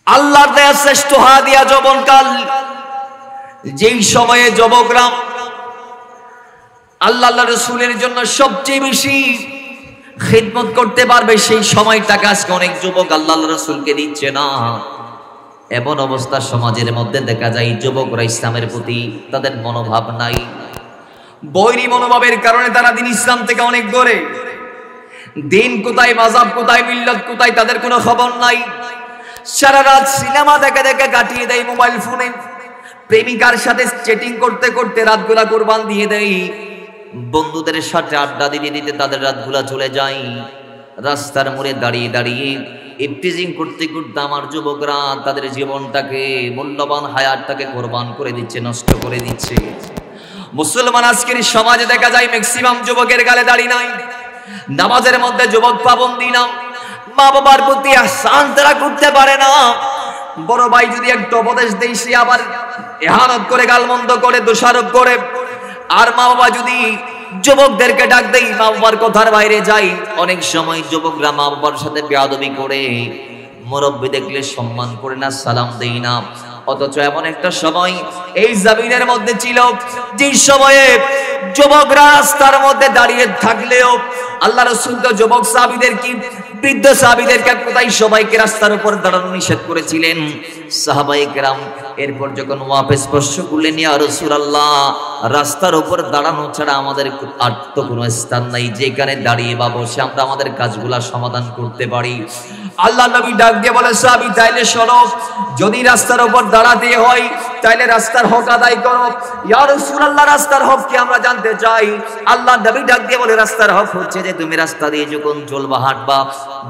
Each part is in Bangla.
আল্লাহর দেয়া শ্রেষ্ঠ হাদিয়া যৌবনকাল, যেই সময়ে যুবকরা আল্লাহ রাসূলের জন্য সবচেয়ে বেশি খিদমত করতে পারবে, সেই সময়টাকে আজকে অনেক যুবক আল্লাহ রাসূলকে দিচ্ছে না। এমন অবস্থা সমাজের মধ্যে দেখা যায়, যুবকরা ইসলামের প্রতি তাদের মনোভাব নাই। বৈরী মনোভাবের কারণে তারা দিন ইসলাম থেকে অনেক দূরে। দিন কোথায়, মাযহাব কোথায়, মিল্লাত কোথায়, তাদের কোনো খবর নাই। সারা রাত সিনেমা দেখে দেখে কাটিয়ে দেয় মোবাইল ফোনে। প্রেমিকার সাথে চ্যাটিং করতে করতে রাতগুলা কুরবান দিয়ে দেয়। বন্ধুদের সাথে আড্ডা দিতে দিতে তাদের রাতগুলা চলে যায়। রাস্তার মোড়ে দাঁড়িয়ে দাঁড়িয়ে ইফতিজিং করতে করতে আমার যুবকরা তাদের জীবনটাকে, মূল্যবান হায়াতটাকে কোরবান করে দিচ্ছে, নষ্ট করে দিচ্ছে। মুসলমান আজকের সমাজে দেখা যায় ম্যাক্সিমাম যুবকের গালে দাড়ি নাই। নামাজের মধ্যে যুবক পাবন্দি না। মা বাবার প্রতি আহসান তারা করতে পারে না। বড় ভাই যদি একটা উপদেশ দেয়, সে আবার ইহানত করে, গালমন্দ করে, দোষারোপ করে। আর মা বাবা যদি যুবকদেরকে ডাক দেয়, মা বাবার কথার বাইরে যায়। অনেক সময় যুবকরা মা বাবার সাথে বেয়াদবি করে, মুরব্বি দেখলে সম্মান করে না, সালাম দেয় না। অথচ এমন একটা সময় এই জমিনের মধ্যে ছিল, যে সময়ে যুবকরা রাস্তার মধ্যে দাঁড়িয়ে থাকলেও আল্লাহ রাসূল তো যুবক সাহাবীদের কি, বৃদ্ধ সাহাবীদেরকে কোথায় সবাইকে রাস্তার উপর দাঁড়ানো নিষেধ করেছিলেন সাহাবায়ে কেরাম। এরপর যখন ওয়াপস স্পর্শ করলেন, ইয়া রাসূলুল্লাহ, রাস্তার উপর দাঁড়ানো ছাড়া আমাদের আর তো কোনো স্থান নাই, যেখানে দাঁড়িয়ে বা বসে আমরা আমাদের কাজগুলা সমাধান করতে পারি। আল্লাহ নবী ডাক দিয়ে বলে, সাহাবী তাইলে শোনো, যদি রাস্তার উপর দাঁড়াতে হয় তাইলে রাস্তার হক আদায় করো। ইয়া রাসূলুল্লাহ, রাস্তার হক কি আমরা জানতে চাই। আল্লাহ নবী ডাক দিয়ে বলে, রাস্তার হক হচ্ছে যে তুমি রাস্তা দিয়ে যখন চলবা, হাঁটবা,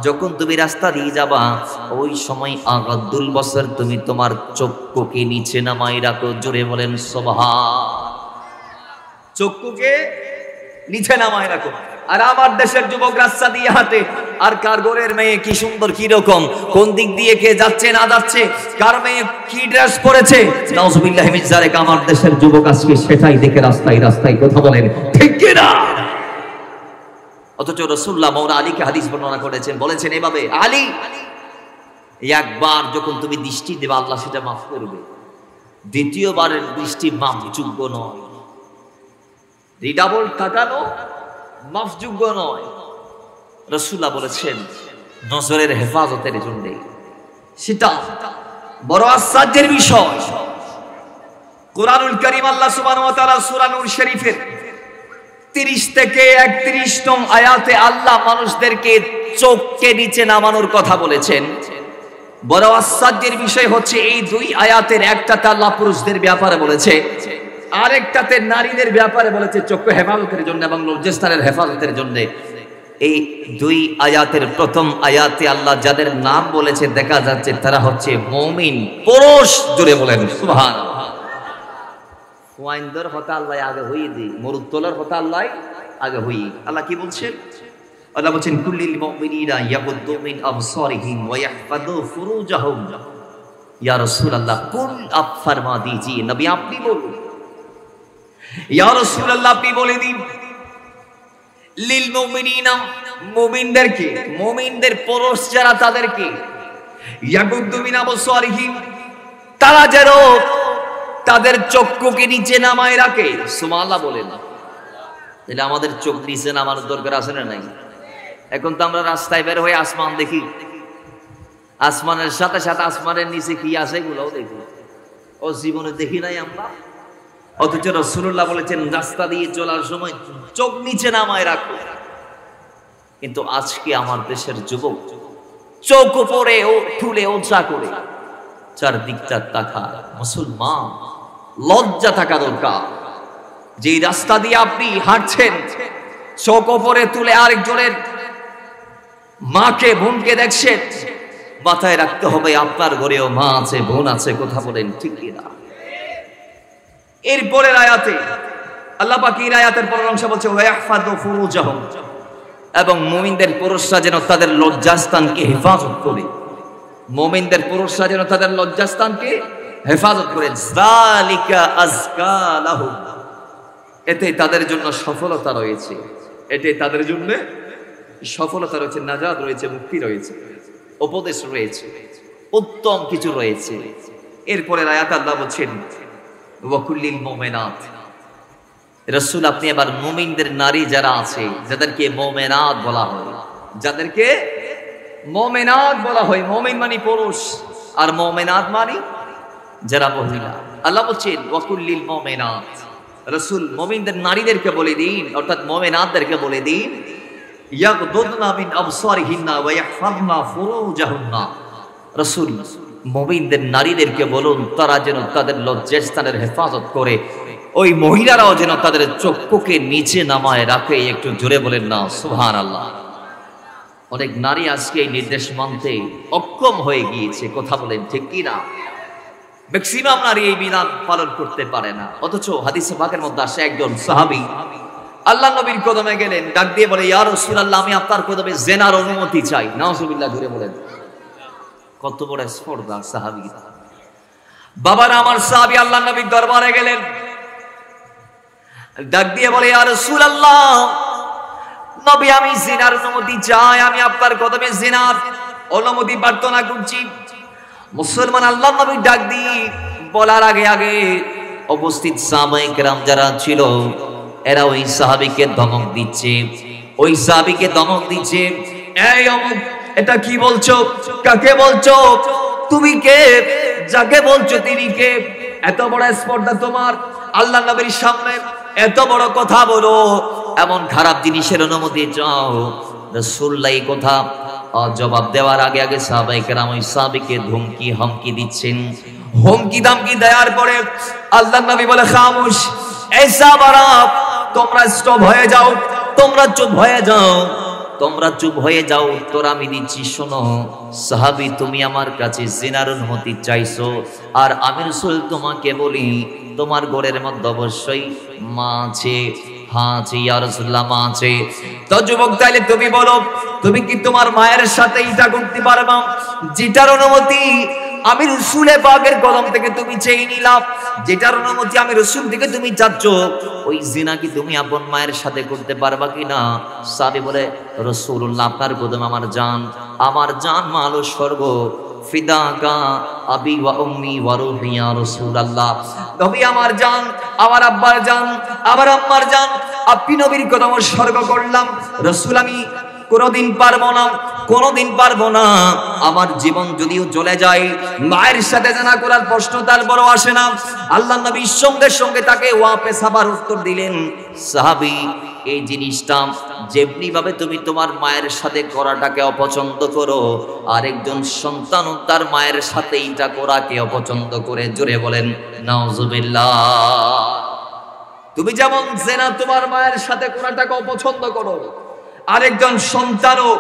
যখন তুমি রাস্তা দিয়ে যাবা, ওই সময় আগাদুল বসর তুমি তোমার চক্ষুকে নিচে নামাই রাখো। জোরে বলেন সুবহান। চক্ষুকে নিচে নামাই রাখো। আর আমার দেশের যুবক রাস্তা দিয়ে হাঁটে, আর কার ঘরের মেয়ে কি সুন্দর, কি রকম, কোন দিক দিয়ে কে যাচ্ছে না যাচ্ছে, কার মেয়ে কি ড্রেস পরেছে, নাউজুবিল্লাহি মিন যালিক। আমার দেশের যুবক আজকে সেটাই দেখে রাস্তায় রাস্তায় কথা বলেন, ঠিক কি না? অথচ রাসূলুল্লাহ মাওলানা আলীকে হাদিস বর্ণনা করেছেন, বলেছেন এভাবে, আলী, একবার যখন তুমি দৃষ্টি দেবে আল্লাহ সেটা মাফ করবে, দ্বিতীয়বারের দৃষ্টি মাফযোগ্য নয়। রিডাবল তাকানো মাফযোগ্য নয়। রাসূলুল্লাহ বলেছেন নজরের হেফাজতের জন্য সেটা বড় আশ্চর্যের বিষয়। কুরআনুল কারীম আল্লাহ সুবহানাহু ওয়া তাআলা সূরা নূর শরীফের 30 থেকে 31 নং আয়াতে আল্লাহ মানুষদেরকে চোখকে নিচে নামানোর কথা বলেছেন। বড় আশ্চর্যের বিষয় হচ্ছে এই দুই আয়াতের একটাতে আল্লাহ পুরুষদের ব্যাপারে বলেছে, আরেকটাতে নারীদের ব্যাপারে বলেছে, চক্ষু হেফাজতের জন্য এবং লজ্জাস্থানের হেফাজতের জন্য। এই দুই আয়াতের প্রথম আয়াতে আল্লাহ যাদের নাম বলেছে দেখা যাচ্ছে তারা হচ্ছে মুমিন পুরুষ। জোরে বলেন সুবহানাল্লাহ। ওয়াইন্দর হতা আল্লাহ আগে হই দি, মরুতলার হতা আল্লাহ আগে হই। আল্লাহ কি বলছেন? আল্লাহ বলছেন কুল্লিল মুমিনিনা ইয়াগুদ্দু মিন আবসারিহিম ওয়া ইয়াহফাযু ফুরুজাহুম। ইয়া রাসূলুল্লাহ কুল আপ ফরমা দিজিয়ে, নবী আপনি বলুন। ইয়া রাসূলুল্লাহ আপনি বলে দিন, লিল মুমিনিনা, মুমিনদেরকে, মুমিনদের পুরুষ যারা তাদেরকে, ইয়াগুদ্দু মিন আবসারিহিম, তারা যেন তাদের চক্ষুকে নিচে নামায় রাখে। সুবহানাল্লাহ বলেন। তাহলে আমাদের চোখ নিচে নামানোর দরকার আছে না নাই? এখন তো আমরা রাস্তায় বের হয়ে আসমান দেখি, আসমানের সাথে সাথে আসমানের নিচে কি আছে এগুলোও দেখি। ও জীবনে দেখি নাই আমরা। অথচ রাসূলুল্লাহ বলেছেন রাস্তা দিয়ে চলার সময় চোখ নিচে নামায় রাখো। কিন্তু আজকে আমার দেশের যুবক চোখ উপরে ও তুলে ওচা করে চারদিকটা তাকায়। মুসলমান, লজ্জা থাকা দরকার। যে রাস্তা দিয়ে আপনি হাঁটছেন, চোখ উপরে তুলে আরেকজনের মাকে, বোনকে দেখছেন, মাথায় রাখতে হবে আপনার ঘরেও মা আছে, বোন আছে। কথা বলেন ঠিক কিনা? এরপরের আয়াতে আল্লাহ পাক এই আয়াতের পরের অংশ বলছে ওয়াহফাযু ফুরুজাহুম, এবং মুমিনদের পুরুষরা যেন তাদের লজ্জাস্থানকে হেফাজত করে। মুমিনদের পুরুষরা যেন তাদের লজ্জাস্থানকে হেফাজত করে। যালিকা আযকা লাহুম, এতে তাদের জন্য সফলতা রয়েছে, এতে তাদের জন্য সফলতা রয়েছে, নাজাত রয়েছে, মুক্তি রয়েছে, উপদেশ রয়েছে। উত্তম কিছু রয়েছে। এরপরে আয়াত আল্লাহ বলছেন ওয়াকুল্লিল মুমিনাত, রাসূল আপনি এবার মুমিনদের নারী যারা আছে যাদেরকে মুমিনাত বলা হয়, যাদেরকে মুমিনাত বলা হয়, মুমিন মানে পুরুষ আর মুমিনাত মানে যারা মহিলা। আল্লাহ বলছেন ওয়াকুল্লিল মুমিনাত, রাসূল মুমিনদের নারীদেরকে বলে দিন, অর্থাৎ মুমিনাতদেরকে বলে দিন ইয়াগদুদনা মিন আবসারিহিন্না ওয়া ইয়াহফাযনা ফুরুজাহুন্না, রাসূল মুমিনদের নারীদেরকে বলুন তারা যেন তাদের লজ্জাস্থানের হেফাজত করে, ওই মহিলারাও যেন তাদের চক্ষুকে নিচে নামায় রাখে। একটু জোরে বলেন না সুবহানাল্লাহ। অনেক নারী আজকে এই নির্দেশ মানতে অক্ষম হয়ে গিয়েছে, কথা বলেন ঠিক কি না? ম্যাক্সিমাম নারী এই বিধান পালন করতে পারে না। অথচ হাদিসে পাকের মধ্যে আসে একজন সাহাবী আল্লাহ নবীর কদমে গেলেন, ডাক দিয়ে বলে ইয়া রাসূলুল্লাহ আমি আপনার কদমে জিনার অনুমতি চাই। নাউজুবিল্লাহ, জোরে বলেন। কত বড় স্পর্ধা সাহাবী। বাবারা আমার সাহাবী আল্লাহ নবীর দরবারে গেলেন, ডাক দিয়ে বলে ইয়া রাসূলুল্লাহ নবী আমি জিনার অনুমতি চাই, আমি আপনার কদমে জিনার অনুমতি প্রার্থনা করছি। মুসলমান আল্লাহ নবী ডাক দিয়ে বলার আগে আগে উপস্থিত সাহাবায়ে কেরাম যারা ছিল এরা ওই সাহাবীকে ধমক দিচ্ছে, ওই সাহাবীকে ধমক দিচ্ছে, এই অমুক এটা কি বলছো, কাকে বলছো, তুমি কে, যাকে বলছো তিনি কে, এত বড় স্পর্ধা তোমার, আল্লাহ নবীর সামনে এত বড় কথা বলো, এমন খারাপ জিনিসের অনুমতি চাও। রাসূলুল্লাহ এই কথা জবাব দেওয়ার আগে আগে সাহাবায়ে কেরাম ওই সাহাবীকে ধমকি হামকি দিচ্ছেন। হুমকি দামকি দেওয়ার পরে আল্লাহ নবী বলে খামোশ, এই সাহাবারা তোমরা স্টপ হয়ে যাও, তোমরা চুপ হয়ে যাও, তোমরা চুপ হয়ে যাও, তোরা আমি দিচ্ছি শোনো। সাহাবী তুমি আমার কাছে জিনার অনুমতি চাইছো, আর আমি রাসূল তোমাকে বলি তোমার ঘরের মধ্যে অবশ্যই মা আছে। হ্যাঁ আছে ইয়া রাসূলুল্লাহ, মা আছে। তো যুবক তাইলে তুমি বলো তুমি কি তোমার মায়ের সাথে এটা করতে পারবা যেটার অনুমতি আমি রাসূলের পাকের কদম থেকে তুমি চেয়ে নিলাম, যেটার অনুমতি আমি রাসূল থেকে তুমি চাচ্ছ, ওই জিনা কি তুমি আপন মায়ের সাথে করতে পারবা কিনা? সাহাবী বলে রাসূলুল্লাহ আপনার কদম আমার জান মাল স্বর্গ, ফিদাকা আবি ওয়া উম্মি ওয়া রূহি ইয়া রাসূলুল্লাহ, নবী আমার জান, আমার আব্বার জান, আমার আম্মার জান, আপনি নবীর কদম স্বর্গ করলাম। রাসূল আমি কোনদিন পারবো না, আমার জীবন যদিও চলে যায় মায়ের সাথে জানা করার প্রশ্ন তার বড় আসে না। আল্লাহ নবী সঙ্গে সঙ্গে তাকে ওয়াপে সাবার উত্তর দিলেন, সাহাবী এই জিনিসটা যেমনি ভাবে তুমি তোমার মায়ের সাথে করাটাকে অপছন্দ করো, আরেকজন সন্তান তার মায়ের সাথে এটা করাকে অপছন্দ করে, জোরে বলেন নাউজুবিল্লাহ। তুমি যেমন জেনা তোমার মায়ের সাথে করাটাকে অপছন্দ করো, আরেকজন সন্তানও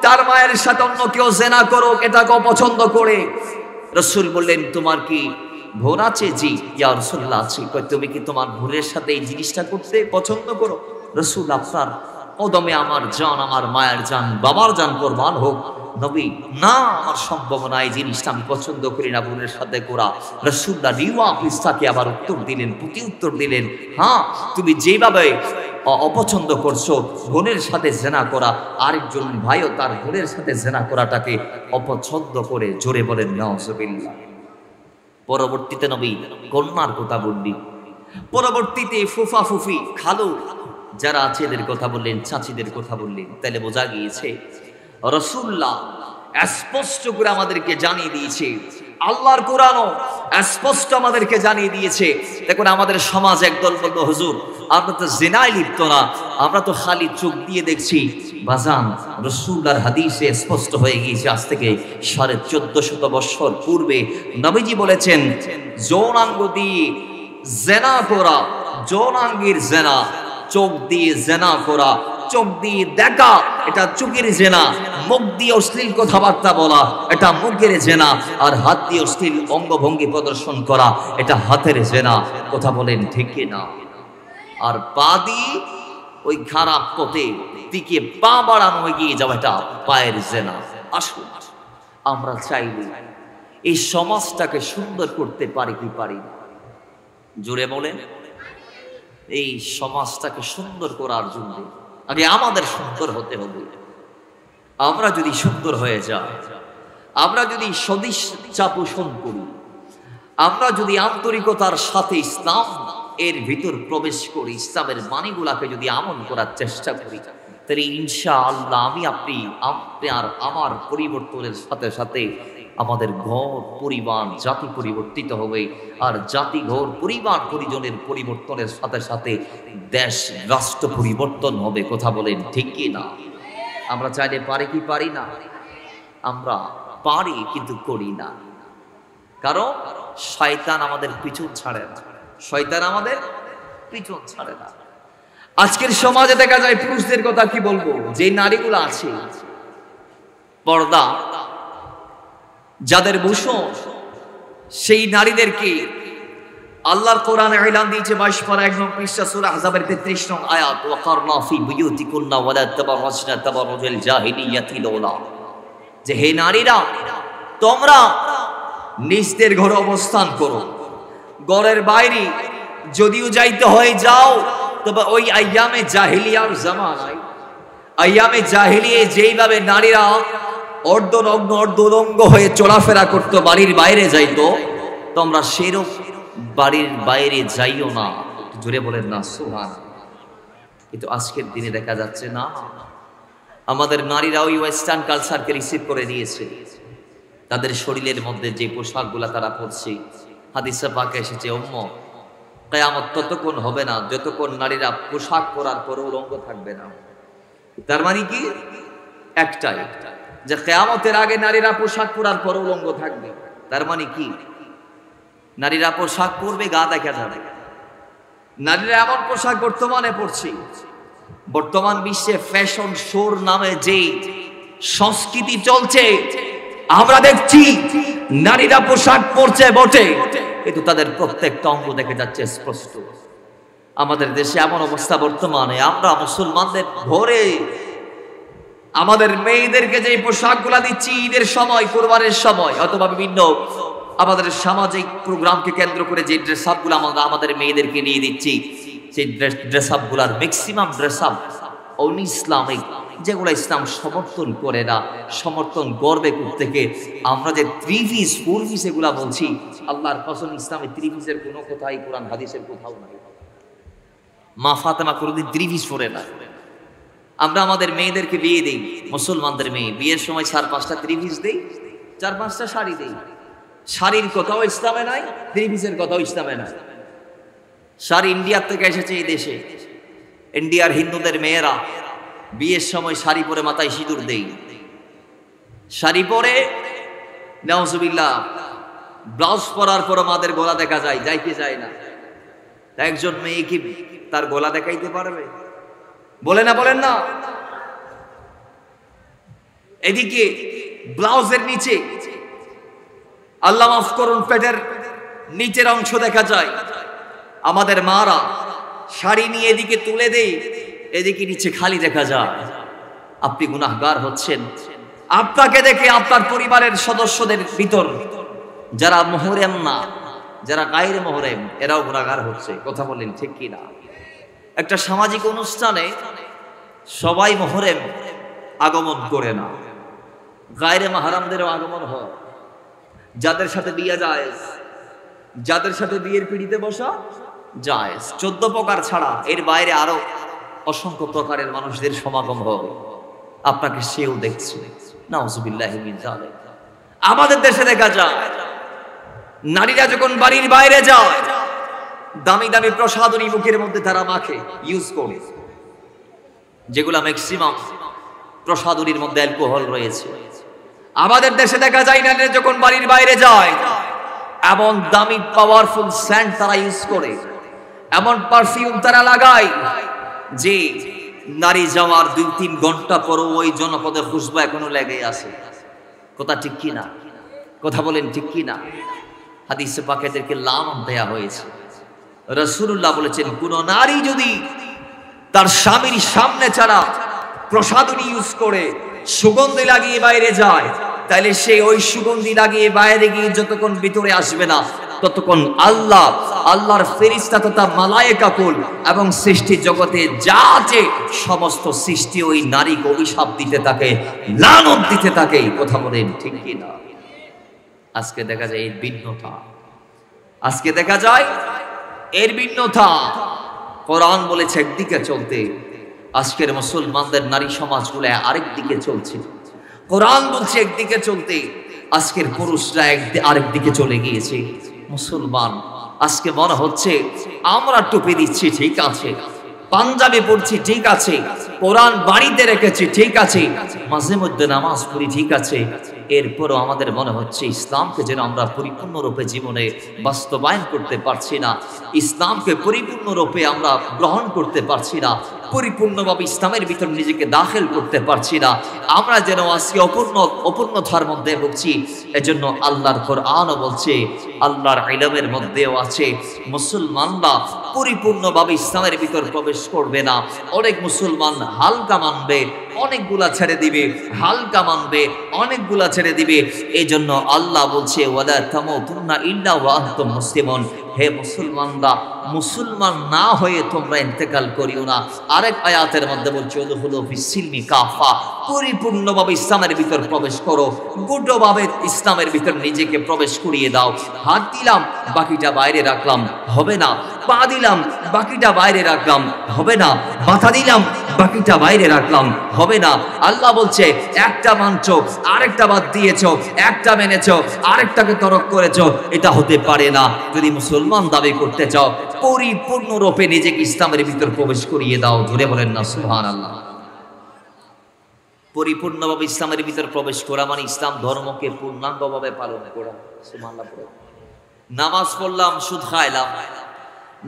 তার মায়ের সাথে অন্য কেউ জেনা করো এটাকে অপছন্দ করে। রাসূল বললেন তোমার কি বোন আছে? জি ইয়া রাসূলুল্লাহ আছে। তুমি কি তোমার বোনের সাথে এই জিনিসটা করতে পছন্দ করো? রাসূল আপনার কদমে আমার জান, আমার মায়ের জান, বাবার জান কুরবান হোক। নবী না, আমার সম্ভব না, এই জিনিসটা আমি পছন্দ করি না বোনের সাথে করা। রাসূলুল্লাহ রিওয়া পৃষ্ঠাকে আবার উত্তর দিলেন, প্রতি উত্তর দিলেন, হ্যাঁ তুমি যেভাবে অপছন্দ করছো বোনের সাথে জেনা করা, আরেকজন ভাইও তার বোনের সাথে জেনা করাটাকে অপছন্দ করে, জোরে বলেন নাউজুবিল্লাহ। পরবর্তীতে নবী কন্যার কথা বললেন, পরবর্তীতে ফুফা ফুফি খালু যারা আছে এদের কথা বললেন, চাচিদের কথা বললেন। তাহলে বোঝা গিয়েছে রাসূলুল্লাহ স্পষ্ট করে আমাদেরকে জানিয়ে দিয়েছে, আল্লাহর কোরআনও স্পষ্ট আমাদেরকে জানিয়ে দিয়েছে। দেখুন আমাদের সমাজ একদল বলল হুজুর আমরা তো জিনায় লিপ্ত না, আমরা তো খালি চোখ দিয়ে দেখছি। বাজান রাসূলুল্লাহর হাদিসে স্পষ্ট হয়ে গিয়েছে, আজ থেকে 1450 বছর পূর্বে নবীজি বলেছেন যৌনাঙ্গ দিয়ে জেনা করা, যৌনাঙ্গের জেনা, চোখ দিয়ে জেনা করা, চোখ দিয়ে দেখা এটা চোখের জেনা, মুখ দিয়ে অশ্লীল কথাবার্তা বলা এটা মুখের জেনা, আর হাত দিয়ে অশ্লীল অঙ্গভঙ্গি প্রদর্শন করা এটা হাতের জেনা। কথা বলেন ঠিক না? আর পা দিয়ে ওই খারাপ পথে দিকে পা বাড়ানো এগিয়ে যাওয়া এটা পায়ের জেনা। আসুন আমরা চাইলে এই সমাজটাকে সুন্দর করতে পারি কি পারি? জোরে বলেন। এই সমাজটাকে সুন্দর করার জন্য আগে আমাদের সুন্দর হতে হবে। আমরা যদি সুন্দর হয়ে যাই, আমরা যদি সদিচ্ছা পোষণ করি, আমরা যদি আন্তরিকতার সাথে ইসলাম এর ভিতর প্রবেশ করি, ইসলামের বাণীগুলাকে যদি আমল করার চেষ্টা করি, তাহলে ইনশাআল্লাহ আপনি আর আমার পরিবর্তনের সাথে সাথে আমাদের ঘর পরিবার জাতি পরিবর্তিত হবে। আর জাতি ঘর পরিবার পরিজনের পরিবর্তনের সাথে সাথে দেশ রাষ্ট্র পরিবর্তন হবে। কথা বলেন ঠিক কি না? আমরা চাইলে পারি কি পারি না? আমরা পারি কিন্তু করি না, কারণ শয়তান আমাদের পিছন ছাড়ে না। শয়তান আমাদের পিছন ছাড়ে না। আজকের সমাজে দেখা যায়, পুরুষদের কথা কি বলবো, যে নারীগুলো আছে পর্দা যাদের ভূষণ, সেই নারীদেরকে আল্লাহর কোরআনে এলান দিয়েছে 22 পারা 1 নং পৃষ্ঠা সূরা আহজাবের 33 নং আয়াত, ওয়াকারনা ফি বুয়ুতিকুন্না ওয়ালা তাবাররাজনা তাবাররুজাল জাহিলিয়াতিল উলা, যে হে নারীরা, তোমরা নিজদের ঘরে অবস্থান করো, ঘরের বাইরে যদিও যাইতে হয় যাও, তবে ওই আইয়ামে জাহিলিয়ার জামানায়, আইয়ামে জাহিলিয়ে যেইভাবে নারীরা অর্ধনগ্ন অর্ধলঙ্গ হয়ে চলাফেরা করতো, বাড়ির বাইরে যাইতো, তোমরা সেরকম বাড়ির বাইরে যাইও না। জোরে বলেন না সুবহানাল্লাহ। কিন্তু আজকের দিনে দেখা যাচ্ছে না, আমাদের নারীরা ওই ওয়েস্টার্ন কালচারকে রিসিভ করে নিয়েছে। তাদের শরীরের মধ্যে যে পোশাকগুলা তারা পরছে, হাদিসে পাকে এসেছে, উম্মত কিয়ামত ততক্ষণ হবে না যতক্ষণ নারীরা পোশাক পরার পরে উলঙ্গ থাকবে না। তার মানে কি? একটাই, যে কিয়ামতের আগে নারীরা পোশাক পরার পরে উলঙ্গ থাকবে। তার মানে কি? নারীরা পোশাক পরবে, গা দেখা যাবে। নারীরা এমন পোশাক বর্তমানে পরছে, বর্তমান বিশ্বে ফ্যাশন শোর নামে যে সংস্কৃতি চলছে, আমরা দেখছি নারীরা পোশাক পরছে বটে, কিন্তু তাদের প্রত্যেকটা অঙ্গ দেখে যাচ্ছে স্পষ্ট। আমাদের দেশে এমন অবস্থা বর্তমানে, আমরা মুসলমানদের ঘরে আমাদের মেয়েদেরকে যে পোশাকগুলা দিচ্ছি ঈদের সময়, কোরবানের সময়, অথবা বিভিন্ন আমাদের সামাজিক প্রোগ্রামকে কেন্দ্র করে যে ড্রেস আপগুলো আমরা আমাদের মেয়েদেরকে নিয়ে দিচ্ছি, সেই ড্রেস আপগুলার maximum dress up on Islamic, যেগুলো ইসলাম সমর্থন করে না, সমর্থন করবে থেকে। আমরা যে 3 পিস 4 পিস এগুলা বলছি, আল্লাহর কসম ইসলামে 3 পিসের কোনো কথাই কোরআন হাদিসের কোথাও নাই। মা ফাতেমা কোনোদিন 3 পিস পরে না। আমরা আমাদের মেয়েদেরকে বিয়ে দেই, মুসলমানদের মেয়ে বিয়ের সময় 4-5টা 3 পিস দেই, 4-5টা শাড়ি দেই। শাড়ির কথাও ইসলামে নাই, 3 পিসের কথাও ইসলামে নাই। শাড়ি ইন্ডিয়ার থেকে এসেছে এই দেশে। ইন্ডিয়ার হিন্দুদের মেয়েরা বিয়ের সময় শাড়ি পরে মাথায় সিঁদুর দেই, শাড়ি পরে নাউজুবিল্লাহ ব্লাউজ পরার পর মাদের গলা দেখা যায়, যায় কি যায় না? একজন মেয়ে কি তার গলা দেখাইতে পারবে? বলেন না। এদিকে ব্লাউজের নিচে, আল্লাহ মাফ করুন, পেটের নিচের অংশ দেখা যায়। আমাদের মারা শাড়ি নিয়ে এদিকে তুলে দেয়, এদিকে নিচে খালি দেখা যায়। আপনি গুনাহগার হচ্ছেন। আপনাকে দেখে আপনার পরিবারের সদস্যদের ভিতর যারা মুহররম না, যারা গায়রে মুহররম, এরাও গুনাহগার হচ্ছে। কথা বলেন ঠিক কি না? একটা সামাজিক অনুষ্ঠানে সবাই মুহররম আগমন করে না, গায়রে মাহরামদেরও আগমন হয়। যাদের সাথে বিয়ে জায়েজ, যাদের সাথে বিয়ের পিড়িতে বসা জায়েজ, 14 প্রকার ছাড়া এর বাইরে আরো অসংখ্য প্রকারের মানুষদের সমাগম হবে। আপনাকে সেও দেখছে। নাউজুবিল্লাহি মিন যালিক। আমাদের দেশে দেখা যায় নারীরা যখন বাড়ির বাইরে যায়, দামি দামি প্রসাধনী মুখের মধ্যে তারা মাখে, ইউজ করে, যেগুলা ম্যাক্সিমাম প্রসাধনীর মধ্যে অ্যালকোহল রয়েছে। আমাদের দেশে দেখা যায় নারীরা যখন বাড়ির বাইরে যায়, এমন দামি পাওয়ারফুল সেন্ট তারা ইউজ করে, এমন পারফিউম তারা লাগায় যে নারী যাওয়ার 2-3 ঘন্টা পর ওই জনপদে খুশবু এখনো লেগে আছে। কথা ঠিক কি না? কথা বলেন ঠিক কি না? হাদিসে পাকে এদেরকে লানত দেয়া হয়েছে। রাসূলুল্লাহ বলেছেন, কোন নারী যদি তার স্বামীর সামনে ছাড়া প্রসাধনী ইউজ করে সুগন্ধি লাগিয়ে বাইরে যায়, তাহলে সে ওই সুগন্ধি লাগিয়ে বাইরে গিয়ে যতক্ষণ ভিতরে আসবে না, ততক্ষণ আল্লাহর ফেরেশতা তথা মালায়েকা কুল এবং সৃষ্টি জগতে যা আছে সমস্ত সৃষ্টি ওই নারীকে অভিশাপ দিতে থাকে, লানত দিতে থাকে। কথা বলেন ঠিক কি না? আজকে দেখা যায় এর ভিন্নতা, আজকে দেখা যায় এর ভিন্নতা। কোরআন বলেছে একদিকে চলতে, আজকের মুসলমানদের নারী সমাজগুলো আরেক দিকে চলছে। কোরআন বলছে একদিকে চলতে, আজকের পুরুষরা আরেক দিকে চলে গিয়েছে। মুসলমান আজকে মনে হচ্ছে আমরা টুপি দিচ্ছি ঠিক আছে, পাঞ্জাবি পড়ছি ঠিক আছে, কোরআন বাড়িতে রেখেছি ঠিক আছে, মাঝে মধ্যে নামাজ পড়ি ঠিক আছে, এরপরও আমাদের মনে হচ্ছে ইসলামকে যেন আমরা পরিপূর্ণরূপে জীবনে বাস্তবায়ন করতে পারছি না, ইসলামকে পরিপূর্ণরূপে আমরা গ্রহণ করতে পারছি না, পরিপূর্ণভাবে ইসলামের ভিতর নিজেকে দাখিল করতে পারছি না। আমরা যেন আজকে অপূর্ণতার মধ্যে ভুগছি। এজন্য আল্লাহর কোরআনও বলছে, আল্লাহর ইলমের মধ্যেও আছে, মুসলমানরা পরিপূর্ণভাবে ইসলামের ভিতর প্রবেশ করবে না। অনেক মুসলমান হালকা মানবে, অনেকগুলা ছেড়ে দিবে, হালকা মানবে, অনেকগুলা ছেড়ে দিবে। এই জন্য আল্লাহ বলছে, ওয়ালা তামুতুন্না ইল্লা ওয়া আনতুম মুসলিমুন, হে মুসলমানরা মুসলমান না হয়ে তোমরা ইন্তেকাল করিও না। আরেক আয়াতের মধ্যে বলছে, উদখুলু ফিস-সিলমি কাফা, পরিপূর্ণভাবে ইসলামের ভিতর প্রবেশ করো, গুডভাবে ইসলামের ভিতর নিজেকে প্রবেশ করিয়ে দাও। হাত দিলাম বাকিটা বাইরে রাখলাম, হবে না। পা দিলাম বাকিটা বাইরে রাখলাম, হবে না। মাথা দিলাম বাকিটা বাইরে রাখলাম, হবে না। আল্লাহ বলছে, একটা মানছো আরেকটা বাদ দিয়েছো, একটা মেনেছো আরেকটাকে তরক করেছো, এটা হতে পারে না। যদি মুসলমান দাবি করতে চাও, পরিপূর্ণরূপে নিজেকে ইসলামের ভিতর প্রবেশ করিয়ে দাও। জোরে বলেন না সুবহানাল্লাহ। পরিপূর্ণভাবে ইসলামের ভিতর প্রবেশ করা মানে ইসলাম ধর্মকে পূর্ণাঙ্গভাবে পালন করা। সুবহানাল্লাহ। নামাজ পড়লাম সুদ খাইলাম,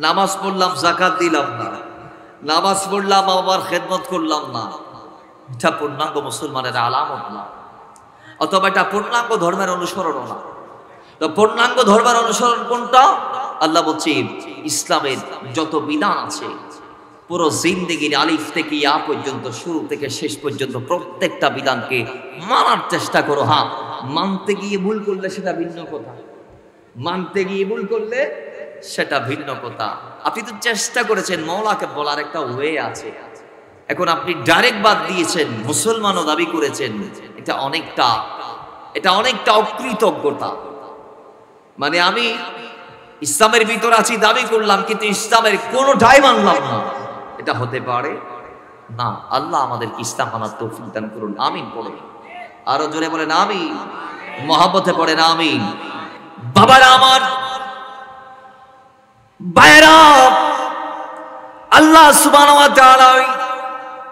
নামাজ পড়লাম যাকাত দিলাম না, নামাজ পড়লাম আবার খেদমত করলাম না, এটা পূর্ণাঙ্গ মুসলমানের আলামত না, অথবা এটা পূর্ণাঙ্গ ধর্মের অনুসরণ না। তো পূর্ণাঙ্গ ধর্মের অনুসরণ কোনটা? আল্লাহ বলছে, ইসলামের যত বিধান আছে পুরো জিন্দেগির আলিফ থেকে ইয়া পর্যন্ত, শুরু থেকে শেষ পর্যন্ত প্রত্যেকটা বিধানকে মানার চেষ্টা করো। হ্যাঁ, মানতে গিয়ে ভুল করলে সেটা ভিন্ন কথা, মানতে গিয়ে ভুল করলে সেটা ভিন্ন কথা। আপনি তো চেষ্টা করেছেন, মওলাকে বলার একটা ওয়ে আছে, এখন আপনি ডাইরেক্ট বাদ দিয়েছেন, মুসলমানও দাবি করেছেন, এটা অনেকটা অকৃতজ্ঞতা। মানে আমি ইসলামের ভিতর আছি দাবি করলাম, কিন্তু ইসলামের কোনোটাই মানলাম না, এটা হতে পারে না। আল্লাহ আমাদের ইসলাম মানার তৌফিক দান করুন, আমিন পড়ে। আরো জোরে বলেন আমিন, মহব্বতে পড়েন আমিন। বাবারা আমার, ভাইরা, আল্লাহ সুবহানাহু ওয়া তাআলা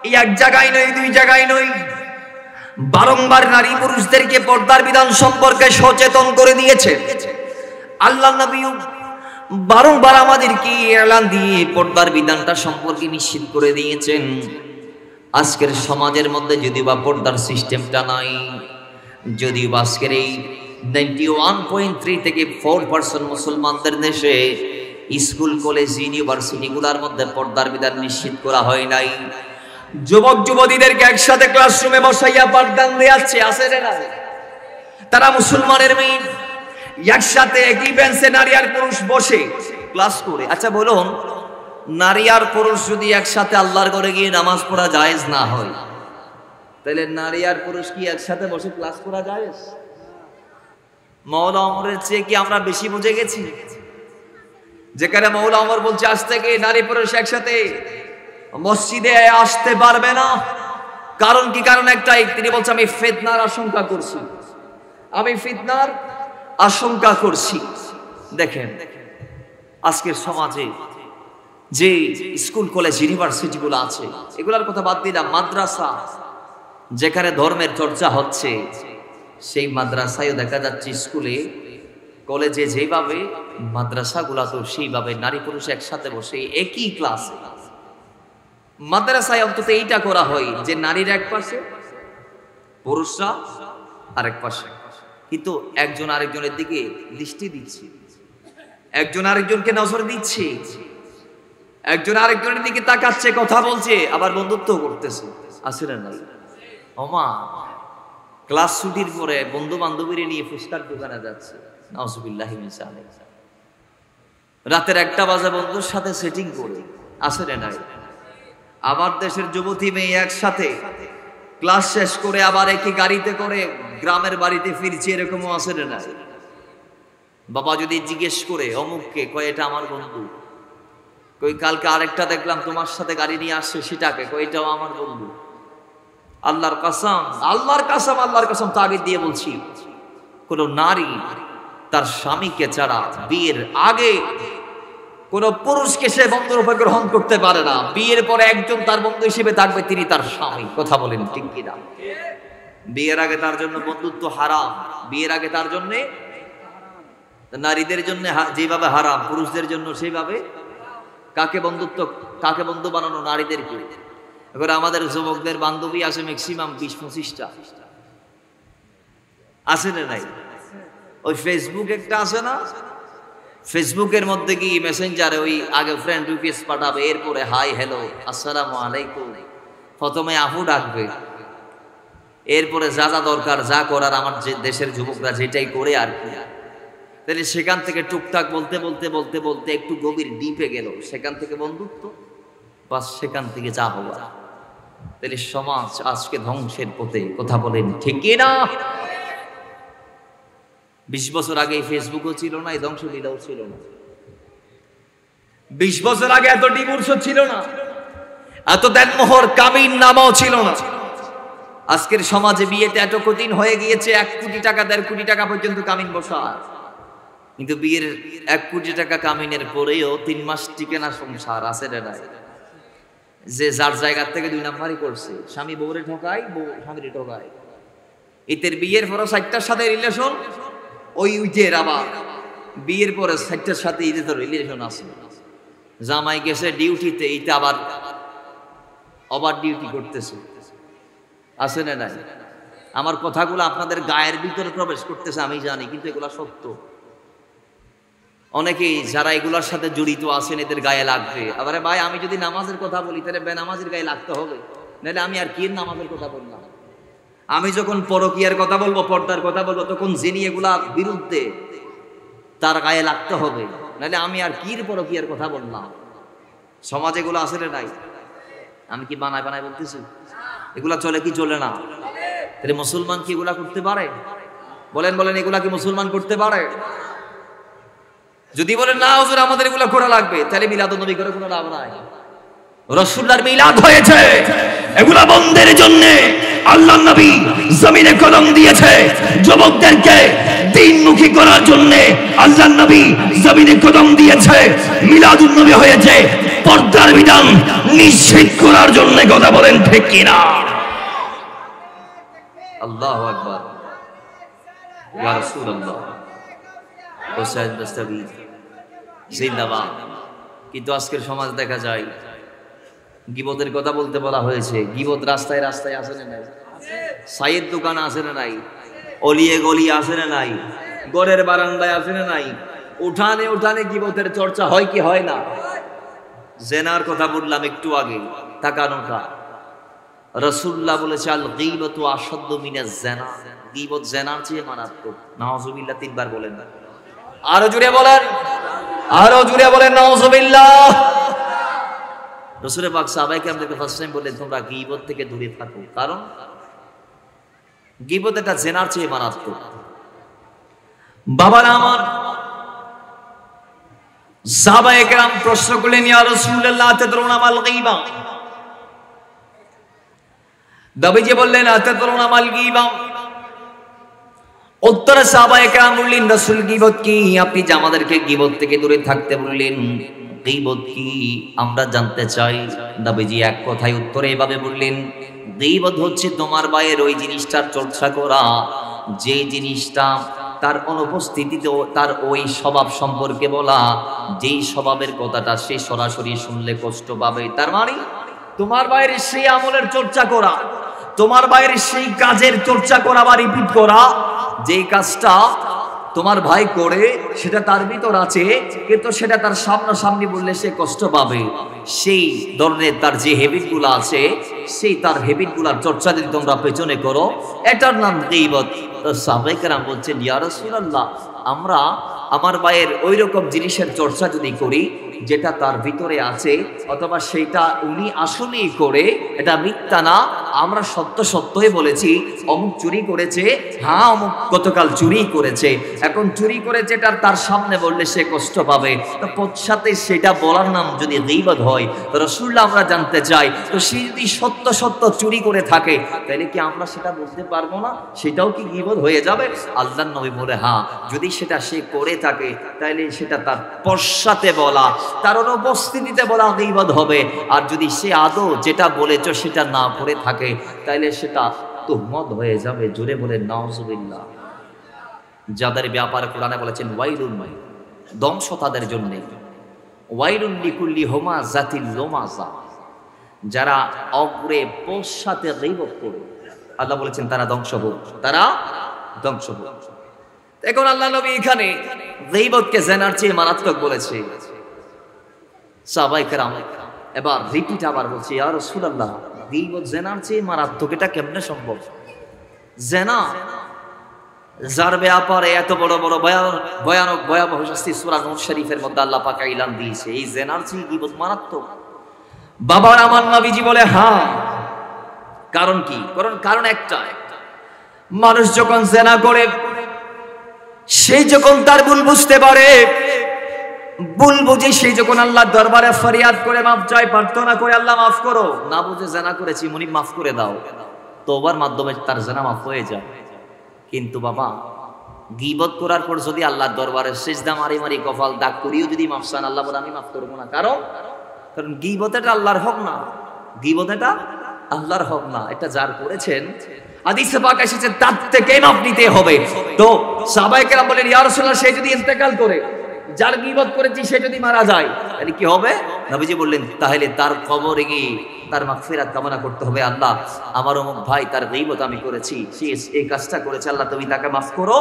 এই এক জায়গায় নয়, দুই জায়গায় নয়, বারংবার নারী পুরুষদেরকে পর্দার বিধান সম্পর্কে সচেতন করে দিয়েছে। আল্লাহ নবী বারংবার আমাদেরকে এলান দিয়ে পর্দার বিধানটা সম্পর্কে নিশ্চিত করে দিয়েছেন। আজকের সমাজের মধ্যে যদিও বা পর্দার সিস্টেমটা নাই, যদিও বা আজকের এই 91.3 থেকে 4% মুসলমানদের দেশে স্কুল, কলেজ, ইউনিভার্সিটিগুলোর মধ্যে পর্দার বিধান নিশ্চিত করা হয় নাই। যুবক যুবতীদেরকে একসাথে ক্লাসরুমে বসাইয়া পাঠদান দেয়াচ্ছে, আছে না? তারা মুসলমানের মেয়ে, একসাথে একই বেঞ্চে নারী আর পুরুষ বসে ক্লাস করে। আচ্ছা বলুন, নারী আর পুরুষ যদি একসাথে আল্লাহর ঘরে গিয়ে নামাজ পড়া জায়েজ না হয়, তাহলে নারী আর পুরুষ কি একসাথে বসে ক্লাস করা জায়েজ? মওলা ওমরের চেয়ে কি আমরা বেশি বুঝে গেছি? যেখানে মওলা ওমর বলছে আজ থেকে নারী পুরুষ একসাথে মসজিদে আসতে পারবে না, কারণ কি? কারণ একটাই, তিনি বলছে আমি ফিতনার আশঙ্কা করছি, আমি ফিতনার আশঙ্কা করছি। দেখেন আজকের সমাজে যে স্কুল, কলেজ, ইউনিভার্সিটি গুলো আছে, এগুলোর কথা বাদ দিলাম, মাদ্রাসা যেখানে ধর্মের চর্চা হচ্ছে, সেই মাদ্রাসায়ও দেখা যাচ্ছে, স্কুলে কলেজে যেভাবে, মাদ্রাসাগুলা তো সেইভাবে নারী পুরুষ একসাথে বসে একই ক্লাসে। মাদ্রাসায় অন্তত এইটা করা হয় যে নারীরা এক পাশে, পুরুষরা আরেক পাশে, কিন্তু একজন আরেকজনের দিকে দৃষ্টি দিচ্ছে, একজন আরেকজনকে নজর দিচ্ছে, একজন আরেকজনের দিকে তাকাচ্ছে, কথা বলছে, আবার বন্ধুত্ব করতেছে। আসলে না ওমা, ক্লাস ছুটির পরে বন্ধু বান্ধবীরা নিয়ে ফুচকার দোকানে যাচ্ছে, নাউজুবিল্লাহি মিন যালিক। রাতের 1টা বাজে বন্ধুর সাথে সেটিং করে, আসলে নাই। আবার দেশের যুবতী মেয়ে একসাথে ক্লাস শেষ করে আবার একই গাড়িতে করে গ্রামের বাড়িতে ফিরছে, এরকমও আসলে নাই। বাবা যদি জিজ্ঞেস করে অমুককে, কয় এটা আমার বন্ধু। কই কালকে আরেকটা দেখলাম তোমার সাথে গাড়ি নিয়ে আসছে, সেটাকে কই এটাও আমার বন্ধু। আল্লাহর কসম, আল্লাহর কসম, আল্লাহর কসম তাগিদ দিয়ে বলছি, কোন নারী তার স্বামীকে ছাড়া বিয়ের আগে কোন পুরুষকে সে বন্ধুরূপে গ্রহণ করতে পারে না। বিয়ের পরে একজন তার বন্ধু হিসেবে থাকবে, তিনি তার স্বামী। কথা বলেন ঠিক কিনা? বিয়ের আগে তার জন্য বন্ধুত্ব হারাম। বিয়ের আগে তার জন্য, নারীদের জন্য যেভাবে হারাম, পুরুষদের জন্য সেইভাবে। কাকে বন্ধু বানানো? নারীদেরকে। এবার আমাদের যুবকদের বান্ধবী আছে ম্যাক্সিমাম 20-25টা, আছে না নাই? ওই ফেসবুক একটা আছে না, ফেসবুকের মধ্যে কি মেসেঞ্জারে ওই আগে ফ্রেন্ড রিকোয়েস্ট পাঠাবে, এরপরে হাই হ্যালো আসসালামু আলাইকুম, প্রথমে আফু ডাকবে, এরপরে যা যা দরকার যা করার আমার যে দেশের যুবকরা যেটাই করে আর কি। তাহলে সেখান থেকে টুকটাক বলতে বলতে বলতে বলতে একটু গভীর ডিপে গেল, সেখান থেকে বন্ধুত্ব, বাস সেখান থেকে যা হওয়ার। তাহলে সমাজ আজকে ধ্বংসের পথে। কথা বলেন ঠিক না? 20 বছর আগে ফেসবুকও ছিল না, এই ধ্বংসলীলাও ছিল না। 20 বছর আগে এত ডিভোর্সও ছিল না, এত দেনমোহর কামিন নামাও ছিল না। আজকের সমাজে বিয়েতে এত কঠিন হয়ে গিয়েছে, 1 কোটি টাকা 1.5 কোটি টাকা পর্যন্ত কামিন বসা। কিন্তু বিয়ের 1 কোটি টাকা কামিনের পরেও 3 মাস টিকে না সংসার। আছে রে নাই? যে যার জায়গা থেকে 2 নাম্বারই করছে, স্বামী বউরে ঠকায়, বউ স্বামীরে ঠকায়। এদের বিয়ের পরে 4টার সাথে রিলেশন, ওই উইটের আবার বিয়ের পরে 4টার সাথে ঈদে তো রিলেশন আছে। জামাই গেছে ডিউটিতে, এইটা আবার ওভার ডিউটি করতেছে। আছে না নাই? আমার কথাগুলো আপনাদের গায়ের ভিতরে প্রবেশ করতেছে আমি জানি, কিন্তু এগুলা সত্য। অনেকেই যারা এগুলোর সাথে জড়িত আছেন এদের গায়ে লাগবে। আবার ভাই আমি যদি নামাজের কথা বলি তাহলে বেনামাজের গায়ে লাগতে হবে, নাহলে আমি আর কি নামাজের কথা বললাম? আমি যখন পরকীয়ার কথা বলবো, পর্দার কথা বলবো, তখন যিনি এগুলা বিরুদ্ধে তার গায়ে লাগতে হবে, নাহলে আমি আর কি পরকীয়ার কথা বললাম? সমাজ এগুলো আছে রে নাই? আমি কি বানায় বানায় বলতেছি? এগুলা চলে কি চলে না? তাহলে মুসলমান কি এগুলা করতে পারে? বলেন বলেন, এগুলা কি মুসলমান করতে পারে? যদি বলেন না হুজুর আমাদের এগুলো করা লাগবে, তাহলে মিলাদুন নবী করে কোনো লাভ নাই। রাসূলুল্লাহর মিলাদ হয়েছে, এগুলা বন্ধের জন্য আল্লাহর নবী জমিনে কলম দিয়েছে। যুবকদেরকে দ্বীনমুখী করার জন্য আল্লাহর নবী জমিনে কলম দিয়েছে। মিলাদুন নবী হয়েছে পর্দার বিধান নিশ্চিত করার জন্য। কথা বলেন ঠিক কিনা? আল্লাহু আকবার, ইয়া রাসূলুল্লাহ। কিন্তু আজকের সমাজ দেখা যায় গীবতের কথা বলতে বলা হয়েছে। গীবত রাস্তায় রাস্তায় আছে না নাই? সাইয়ের দোকান আছে না নাই? অলিয়ে গলিয়ে আছে না নাই? ঘরের বারান্দায় আছে না নাই? উঠানে উঠানে গীবতের চর্চা হয় কি হয় না? জেনার কথা বললাম একটু আগে, তাকানোটা। রাসূলুল্লাহ বলেছে আল গীবতু আশাদ্দু মিনাজ জিনা, গীবত জিনার চেয়ে মারাত্মক। নাউযুবিল্লাহ 3 বার বলেন। আরো জুড়ে বলেন, আরো জুড়ে বলেন নাউযুবিল্লাহ। রাসূল পাক সাহাবায়ে কেরামদেরকে ফার্স্ট টাইম বললেন তোমরা গীবত থেকে দূরে থাকো, কারণ গীবত এটা জিনার চেয়ে মারাত্মক। বাবারা আমার, সাহাবায়ে কেরাম প্রশ্ন করলেন ইয়া রাসূলুল্লাহ তাদরুনা মাল গীবা। নবীজি বললেন আতাদরুনা মাল গীবা। উত্তরে সাহাবায়ে কেরাম বললেন রাসূল গীবত কি? আপনি যে আমাদেরকে গীবত থেকে দূরে থাকতে বললেন, গীবত কি আমরা জানতে চাই। নবীজি এক কথায় উত্তরে এভাবে বললেন, গীবত হচ্ছে তোমার ভাইয়ের ওই জিনিসটার চর্চা করা, যে জিনিসটা তার অনুপস্থিতিতেও তার ওই স্বভাব সম্পর্কে বলা, যেই স্বভাবের কথাটা সে সরাসরি শুনলে কষ্ট পাবে। তার মানে তোমার ভাইয়ের সেই আমলের চর্চা করা, তোমার ভাইয়ের সেই কাজের চর্চা করা বা রিপিট করা, যেই কাজটা তোমার ভাই করে সেটা তার ভিতর আছে, কিন্তু সেটা তার সামনাসামনি বললে সে কষ্ট পাবে। সেই ধরনের তার যে হ্যাবিটগুলো আছে, সেই তার হ্যাবিটগুলোর চর্চা যদি তোমরা পেছনে করো, এটার নাম গীবত। তো সাহাবায়ে কেরাম বলছেন ইয়া রাসূলুল্লাহ, আমরা আমার ভাইয়ের ওই রকম জিনিসের চর্চা যদি করি যেটা তার ভিতরে আছে, অথবা সেটা উনি আসলেই করে, এটা মিথ্যা না, আমরা সত্য সত্যই বলেছি অমুক চুরি করেছে, হ্যাঁ অমুক গতকাল চুরি করেছে, এখন চুরি করেছে তার সামনে বললে সে কষ্ট পাবে, তো পশ্চাতে সেটা বলার নাম যদি গীবত হয়, তো রাসূলুল্লাহ আমরা জানতে চাই, তো সে যদি সত্য সত্য চুরি করে থাকে তাহলে কি আমরা সেটা বুঝতে পারবো না? সেটাও কি গীবত হয়ে যাবে? আল্লাহর নবী বলে হ্যাঁ, যদি সেটা সে করে থাকে তাহলে সেটা তার পশ্চাতে বলা, তার অনুপস্থিতিতে বলা গীবত হবে। আর যদি সে আদৌ যেটা বলেছো সেটা না করে থাকে তাহলে সেটা তুহমত হয়ে যাবে। জোরে বলে নাউজুবিল্লাহ। যাদের ব্যাপারে কোরআনে বলেছেন ওয়াইলুন, ধ্বংস তাদের জন্য, ওয়াইলুন লিকুল্লি হুমাযাতিল লুমাযা, যারা অগ্রে পশ্চাতে গীবত করে, আল্লাহ বলেছেন তারা ধ্বংস হোক, তারা ধ্বংস হোক। এখন আল্লাহ নবী এখানে গীবতকে জিনার চেয়ে মারাত্মক বলেছে। সাহাবায়ে কেরাম এবার রিপিট আবার বলছে, ইয়া রাসূলুল্লাহ, গীবত জিনার চেয়ে মারাত্মক, এটা কেমনে সম্ভব? জিনা যার ব্যাপারে এত বড় বড় ভয়ানক ভয়াবহ শাস্তি সূরা নূর শরীফের মধ্যে আল্লাহ পাক এলান দিয়েছে, এই জিনার চেয়ে গীবত মারাত্মক। বাবার আমার নবীজি বলে হ্যাঁ। কারণ কি? কারণ একটা, মানুষ যখন জিনা করে সে যখন তার ভুল বুঝতে পারে, ভুল বুঝে সে যখন আল্লাহর দরবারে ফরিয়াদ করে মাফ চায়, প্রার্থনা করে আল্লাহ মাফ করো, না বুঝে জিনা করেছি মুনিব মাফ করে দাও, তওবার মাধ্যমে তার জিনা মাফ হয়ে যায়। কিন্তু বাবা গীবত করার পর যদি আল্লাহর দরবারে সিজদা মারি মারি কপাল দাগ করিও যদি মাফ চান, আল্লাহ বলে আমি মাফ করবো না। কারণ গীবত এটা আল্লাহর হক না, গীবত এটা আল্লাহর হক না, এটা যার করেছেন হাদিসে পাক এসেছে তার থেকে মাফ নিতে হবে। তো সাহাবায়ে কেরাম বলেন, ইয়া রাসূলুল্লাহ, সে যদি ইন্তেকাল করে, যার গীবত করেছি সে যদি মারা যায় তাহলে কি হবে? নবীজি বললেন তাহলে তার কবরে গিয়ে তার মাগফিরাত কামনা করতে হবে, আল্লাহ আমার অমুক ভাই তার গীবত আমি করেছি, সে এই কাজটা করেছে, আল্লাহ তুমি তাকে মাফ করো,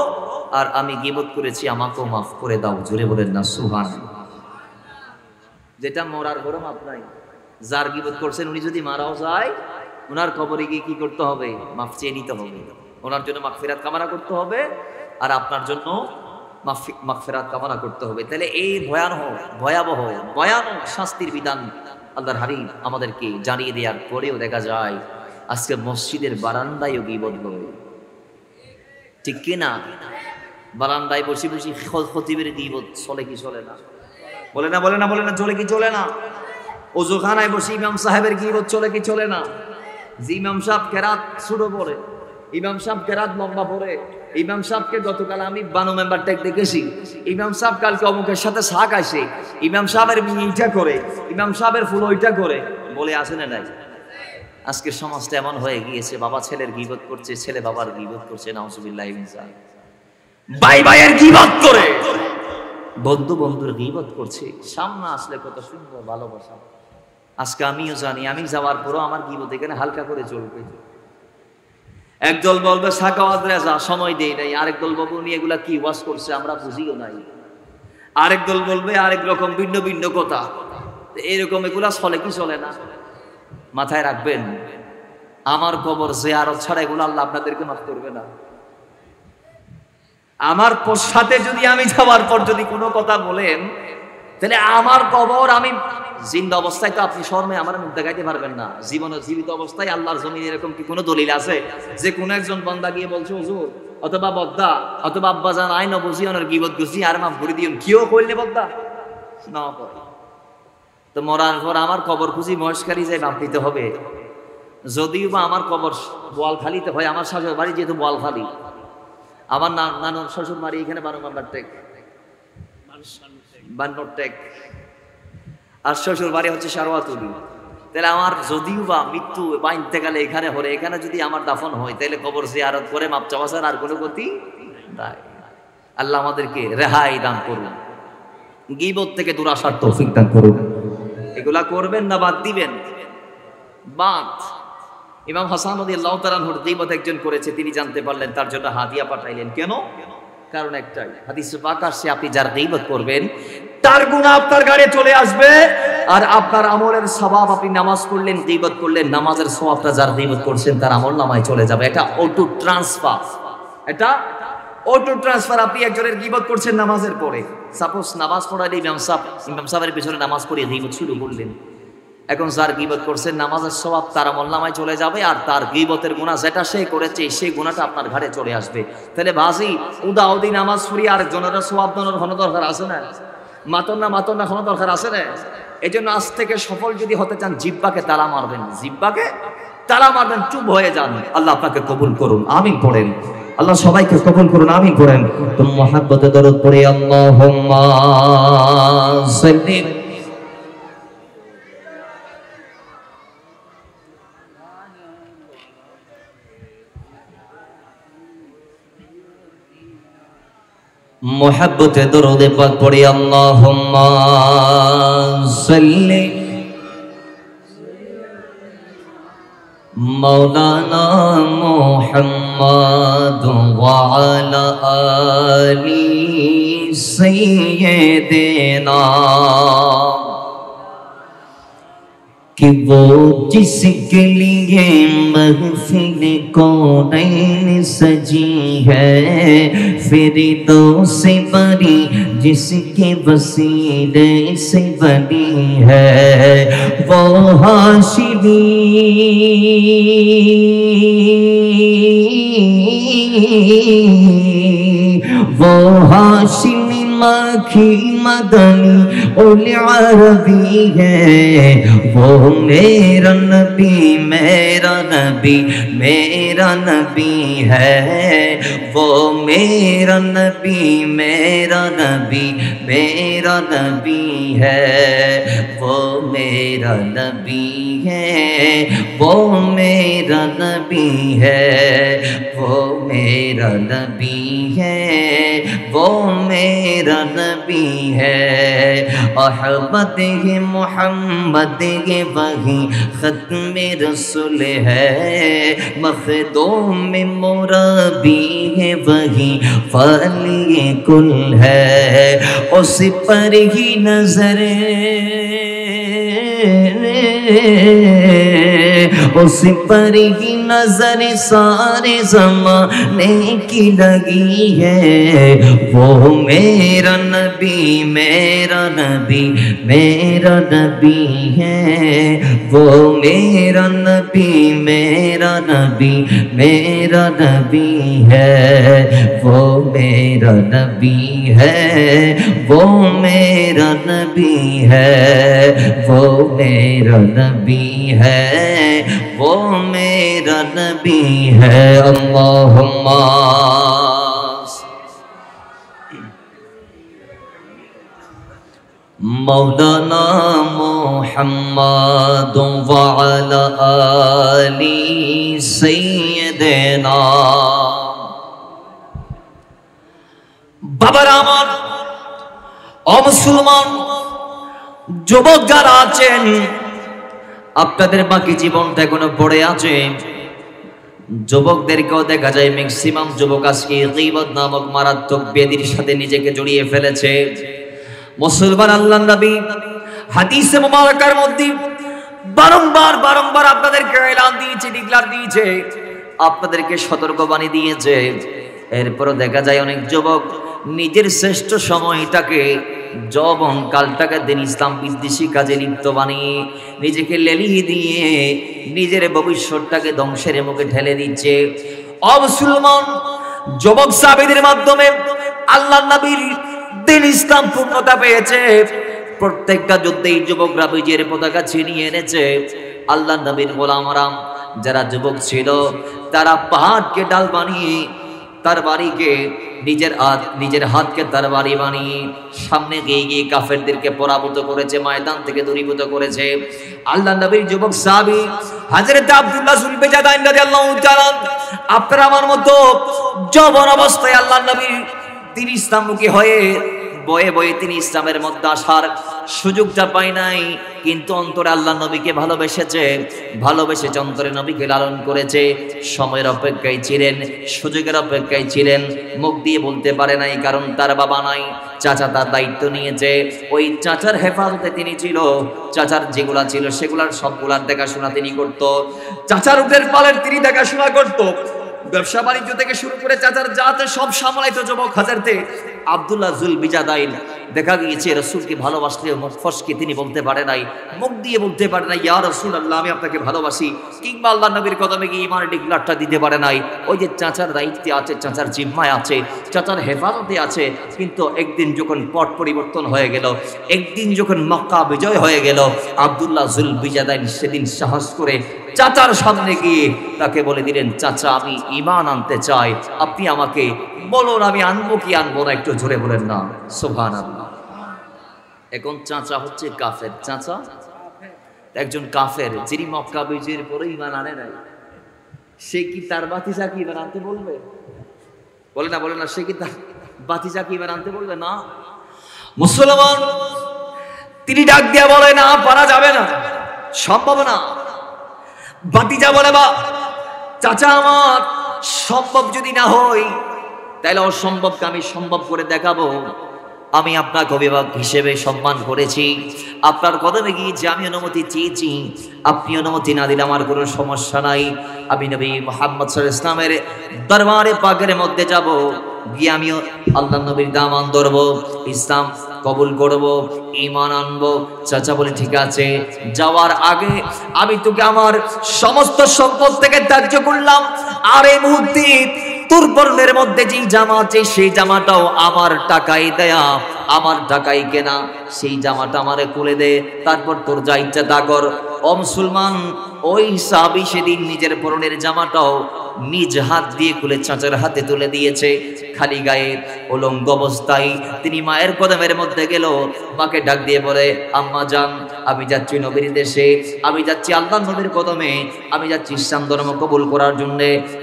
আর আমি গীবত করেছি আমাকেও মাফ করে দাও। জোরে বলেন না সুবহানাল্লাহ। যেটা মরার বড় মাপ নাই, যার গীবত করছেন উনি যদি মারাও যায়, ওনার কবরে গিয়ে কি করতে হবে? মাফ চেয়ে নিতে হবে, ওনার জন্য মাগফিরাত কামনা করতে হবে, আর আপনার জন্য মাগফিরাত কামনা করতে হবে। তাহলে এই ভয়াবহ শাস্তির বিধান আল্লাহর হাবিব আমাদেরকে জানিয়ে দেওয়ার পরেও দেখা যায় আজকে মসজিদের বারান্দায়ও গীবত হয়, ঠিক কিনা? বারান্দায় বসে বসে খতিবের গীবত চলে কি চলে না? বলে না, বলে না, বলে না, চলে কি চলে না? ওযুখানায় বসে ইমাম সাহেবের গীবত চলে কি চলে না? যে ইমাম সাহেব কেরাত ছোট পড়ে, ইমাম সাহেব কেরাত লম্বা পড়ে, ইমাম সাহেবকে গতকাল আমি বানু মেম্বার টেক দেখেছি, ইমাম সাহেব কালকে অমুকের সাথে শাক আসে, ইমাম সাহেবের এইটা করে, ইমাম সাহেবের ফুল ওইটা করে, বলে আসে না নাই? আজকের সমাজটা এমন হয়ে গিয়েছে, বাবা ছেলের গীবত করছে, ছেলে বাবার গীবত করছে, নাউজুবিল্লাহি মিন যালিক। ভাই ভাইয়ের গীবত করে, বন্ধু বন্ধুর গীবত করছে, সামনে আসলে কত সুন্দর ভালোবাসা। আজকে আমিও জানি, আমি যাওয়ার পরও আমার গীবত এখানে হালকা করে চলবে। একদল বলবে সাকাওয়াত রেজা সময় দেই নাই, আরেক দল বলবে উনি এগুলা কি ওয়াজ করছে আমরা বুঝিও নাই, আরেক দল বলবে আরেক রকম ভিন্ন ভিন্ন কথা। এরকম এগুলা চলে কি চলে না? মাথায় রাখবেন, আমার কবর জিয়ারত ছাড়া এগুলো আল্লাহ আপনাদেরকে মাফ করবে না। আমার সাথে যদি আমি যাওয়ার পর যদি কোনো কথা বলেন, তাহলে আমার কবর, আমি জিন্দা অবস্থায় তো আপনি শর্মে আমার মুখ দেখাইতে পারবেন না, জীবনে জীবিত অবস্থায় আল্লাহর জমিনে এরকম কি কোনো দলিল আছে যে কোন একজন বান্দা গিয়ে বলছে হুজুর অথবা বদ্দা অথবা আব্বাজান আইন বুঝি ওনার গীবত গুছি আর মাফ করে দিও, কেউ কইলে বদ্দা না করে? তো মরার পর আমার কবর খুঁজি মহেশখালী যাই মাপ দিতে হবে। যদিও বা আমার কবর বোয়ালখালীতে হয়, আমার শ্বশুর বাড়ি যেহেতু বোয়ালখালী, আমার নানুর শ্বশুর বাড়ি এখানে বানুমান্ডার টেক, বান্নর টেক, আর শ্বশুর বাড়ি হচ্ছে সারোয়াতুলি। তাহলে আমার যদিও বা মৃত্যু বা ইন্তেকালে এখানে হলে, এখানে যদি আমার দাফন হয়, তাহলে কবর জিয়ারত করে মাপ চাওয়া ছাড়া আর কোনো গতি নাই। আল্লাহ আমাদেরকে রেহাই দান করুন, গীবত থেকে দূর আসার তৌফিক দান করুন। এগুলা করবেন না বাদ দিবেন? বাদ। ইমাম হাসান রাদিয়াল্লাহু তাআলা আনহুর গীবত একজন করেছে, তিনি জানতে পারলেন, তার জন্য হাদিয়া পাঠাইলেন। কেন? কারণ একটাই, হাদিসে পাক আসছে আপনি যার গীবত করবেন তার গুনাহ আপনার ঘাড়ে চলে আসবে, আর আপনার আমলের সওয়াব, আপনি নামাজ পড়লেন, গীবত করলেন, নামাজের সওয়াবটা যার গীবত করছেন তার আমলনামায় চলে যাবে। এটা অটো ট্রান্সফার, এটা অটো ট্রান্সফার। আপনি একজনের গীবত করছেন নামাজের পরে, সাপোজ নামাজ পড়ালে ইমাম সাহেবের পিছনে নামাজ পড়িয়ে গীবত শুরু করলেন, এখন যার গীবত করছে নামাজের সওয়াব তার আমলনামায় চলে যাবে, আর তার গীবতের গুনাহ যেটা সে করেছে সেই গুনাহটা আপনার ঘাড়ে চলে আসবে। তাহলে ভাজি উদাউদি নামাজ পড়ি আর জনের সওয়াব দনের কোনো দরকার আছে না? মাতন না কোনো দরকার আছে না? এই জন্য আজ থেকে সফল যদি হতে চান জিহ্বাকে তালা মারবেন, জিহ্বাকে তালা মারবেন, চুপ হয়ে যান। আল্লাহ আপনাকে কবুল করুন, আমিন পড়েন। আল্লাহ সবাইকে কবুল করুন, আমিন পড়েন। তো মুহাব্বতে দরুদ পড়ি, আল্লাহুম্মা সাল্লি মুহাব্বতে দরুদ পাক পড়ি, আল্লাহুম্মা সাল্লি মাওলানা মুহাম্মদ ওয়া আলা আলি সাইয়্যিদিনা कि वो जिसके लिए महफिल कौनैन सजी है, फिरदौस बरी जिसके वसीले से बनी है, वो हाशिमी वो हाशिमी माखी मदनी उल अरबी है, वो मेरा नबी मेरा नबी मेरा नबी है, वो मेरा नबी मेरा नबी मेरा नबी है, वो मेरा नबी है, वो मेरा नबी है, वो मेरा नबी है, वो मेरा नबी है। अहमद है मोहम्मद है वही खत्म रसूल है, मखदूम मुरब्बी है वही फाली कुल है, उस पर ही नजर उस पर ही नजर सारे ज़माने की लगी है, वो मेरा नबी मेरा नबी मेरा नबी है, वो मेरा नबी मेरा नबी मेरा नबी है, वो मेरा नबी है, वो मेरा नबी है, वो मेरा नबी है, वो मेरा नबी है। अल्लाहुम्मा मौलाना मुहम्मद व अला आली सय्यिदिना। বাবার আমার অমুসলমান যুবক যারা আছেন, আপনাদের বাকি জীবনটা এখনো পড়ে আছে। যুবকদেরকেও দেখা যায় ম্যাক্সিমাম যুবক আজকে গীবত নামক মারাত্মক ব্যাধির সাথে নিজেকে জড়িয়ে ফেলেছে। মুসলমান আল্লাহর নবী হাদিসে মুবারাকার মধ্যে বারংবার আপনাদেরকে এলান দিয়েছে, ডিক্লার দিয়েছে, আপনাদেরকে সতর্কবাণী দিয়েছে। এরপরও দেখা যায় অনেক যুবক নিজের শ্রেষ্ঠ সময়টাকে, যৌবন কালটাকে দিন ইসলাম বিদ্বেষী কাজে লিপ্ত বানিয়ে নিজেকে লেলিয়ে দিয়ে নিজের ভবিষ্যৎটাকে ধ্বংসের মুখে ঠেলে দিচ্ছে। অমুসলমান যুবক সাহাবীদের মাধ্যমে আল্লাহর নবীর দিন ইসলাম পূর্ণতা পেয়েছে। প্রত্যেকটা যুদ্ধেই যুবকরা বিজয়ের পতাকা ছিনিয়ে এনেছে। আল্লাহর নবীর গোলামরা যারা যুবক ছিল তারা পাহাড়কে ডাল বানিয়ে, তার বাড়িকে নিজের হাতকে তার বাড়ি বানিয়ে সামনে গিয়ে কাফেরদেরকে পরাভূত করেছে, ময়দান থেকে দূরীভূত করেছে। আল্লাহর নবীর যুবক সাহাবী হযরত আব্দুল্লাহ সুলবেজাদা রাদিয়াল্লাহু তাআলা আপনার আমার মতো যৌবন অবস্থায় আল্লাহর নবীর তিনি ইসলামমুখী হয়ে বয়ে বয়ে তিনি ইসলামের মধ্যে আসার সুযোগটা পায় নাই, কিন্তু অন্তরে আল্লাহ নবীকে ভালোবেসে অন্তরে নবীকে লালন করেছে। সময়ের অপেক্ষায় ছিলেন, সুযোগের অপেক্ষায় ছিলেন। মুখ দিয়ে বলতে পারে নাই, কারণ তার বাবা নাই। চাচা তার দায়িত্ব নিয়েছে, ওই চাচার হেফাজতে তিনি ছিল। চাচার যেগুলা ছিল সেগুলার সবগুলার দেখাশোনা তিনি করত। চাচার উটের পালের তিনি দেখাশোনা করত। ব্যবসা বাণিজ্য থেকে শুরু করে চাচার যাতে সব সামলাইতো যুবক হযরতে আব্দুল্লাহ জুলবিজাদাইন দেখা গিয়েছে রাসূলকে ভালোবাসলে মুখ ফসকে তিনি বলতে পারে নাই, মুখ দিয়ে বলতে পারে নাই ইয়া রাসূলুল্লাহ আমি আপনাকে ভালোবাসি, কিংবা আল্লাহর নবীর কদমে গিয়ে ঈমানের ডিক্লারটা দিতে পারে নাই। ওই যে চাচার দায়িত্বে আছে, চাচার জিম্মায় আছে, চাচার হেফাজতে আছে। কিন্তু একদিন যখন পট পরিবর্তন হয়ে গেল, একদিন যখন মক্কা বিজয় হয়ে গেল, আব্দুল্লাহ জুল বিজাদাইন সেদিন সাহস করে চাচার সামনে গিয়ে তাকে বলে দিলেন, চাচা আমি ঈমান আনতে চাই, আপনি আমাকে বলুন আমি আনবো কি আনবো না, একটু জোরে বলেন না সুবহানাল্লাহ। এখন চাচা হচ্ছে কাফের, চাচা একজন কাফের যিনি মক্কা বিজয়ের পরে ঈমান আনে নাই, সে কি তার ভাতিজাকে ঈমান আনতে বলবে? বলে না, বলে না, সে কি তার ভাতিজাকে ঈমান আনতে বলবে? না। মুসলমান তিনি ডাক দিয়া বলে না, পারা যাবে না, সম্ভব না। ভাতিজা বলে বা চাচা আমার সম্ভব যদি না হয় তাহলে অসম্ভবকে আমি সম্ভব করে দেখাবো। আমি আপনাকে অভিভাবক হিসেবে সম্মান করেছি, আপনার কদমে গিয়েছি, আমি অনুমতি চেয়েছি, আপনি অনুমতি না দিলে আমার কোনো সমস্যা নাই। আমি নবী মুহাম্মদ সাল্লাল্লাহু আলাইহি ওয়াসাল্লামের দরবারে পাকের মধ্যে যাব, গিয়ে আমি আল্লাহর নবীর দামান ধরবো, ইসলাম কবুল করব, ঈমান আনবো। চাচা বলে ঠিক আছে, যাওয়ার আগে আমি তোকে আমার সমস্ত সম্পদ থেকে ত্যায্য করলাম, আর এই মুহূর্তে তোর বর্ণের মধ্যে যে জামা আছে সেই জামাটাও আমার টাকায় দেয়া, আমার টাকায় কেনা, সেই জামাটা আমারে খুলে দে, তারপর তোর যা ইচ্ছা তা কর। ও মুসলমান, ওই সাহাবী সেদিন নিজের পরনের জামাটাও নিজ হাত দিয়ে খুলে চাচার হাতে তুলে দিয়েছে। খালি গায়ে উলঙ্গ অবস্থায় তিনি মায়ের কদমের মধ্যে গেল, মাকে ডাক দিয়ে বলে, আম্মা জান আমি যাচ্ছি নবীর দেশে, আমি যাচ্ছি আল্লাহর নবীর কদমে, আমি যাচ্ছি ইসলাম ধর্ম কবুল করার জন্য।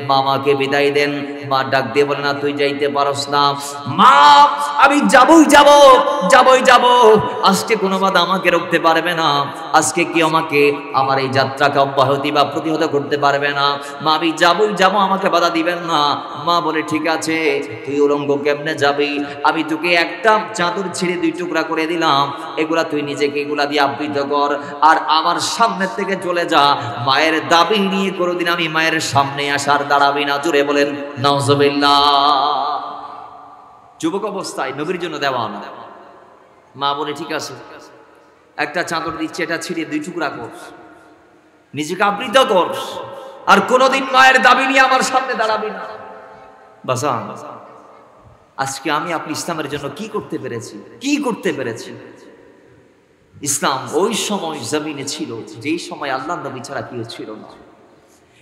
মা মাকে বিদায় দেন। মা ডাক দিয়ে বলে, না তুই যাইতে পারস না। মা আমি যাবই যাব, যাবই যাব, আজকে কোনো বাধা আমাকে রুখতে পারবে না, আজকে কি আমাকে আমার এই যাত্রাকে অব্যাহতি বা প্রতিহত করতে পারবে না। মা আমি যাবই যাব, আমাকে বাধা দিবেন না। মা বলে ঠিক আছে, তুই উলঙ্গ কেমনে যাবি? আমি তোকে একটা চাদর ছিঁড়ে দুই টুকরা করে দিলাম, এগুলা তুই নিজেকে এগুলা দিয়ে আবৃত কর, আর আমার সামনের থেকে চলে যা। মায়ের দাবি নিয়ে কোনোদিন আমি মায়ের সামনে আসার দাঁড়াবি না। জোরে বলেন নাউজুবিল্লাহ। যুবক অবস্থায় নবীর জন্য দেওয়া না। মা বলে ঠিক আছে, একটা চাদর দিচ্ছে, এটা ছিঁড়ে দুই টুকরা কর, নিজেকে আবৃত কর, আর কোনোদিন মায়ের দাবি নিয়ে আমার সামনে দাঁড়াবি না। বাসা আজকে আমি আপনি ইসলামের জন্য কি করতে পেরেছি, কি করতে পেরেছি? ইসলাম ওই সময় জমিনে ছিল যেই সময় আল্লাহর নবী ছাড়া কেউ ছিল না।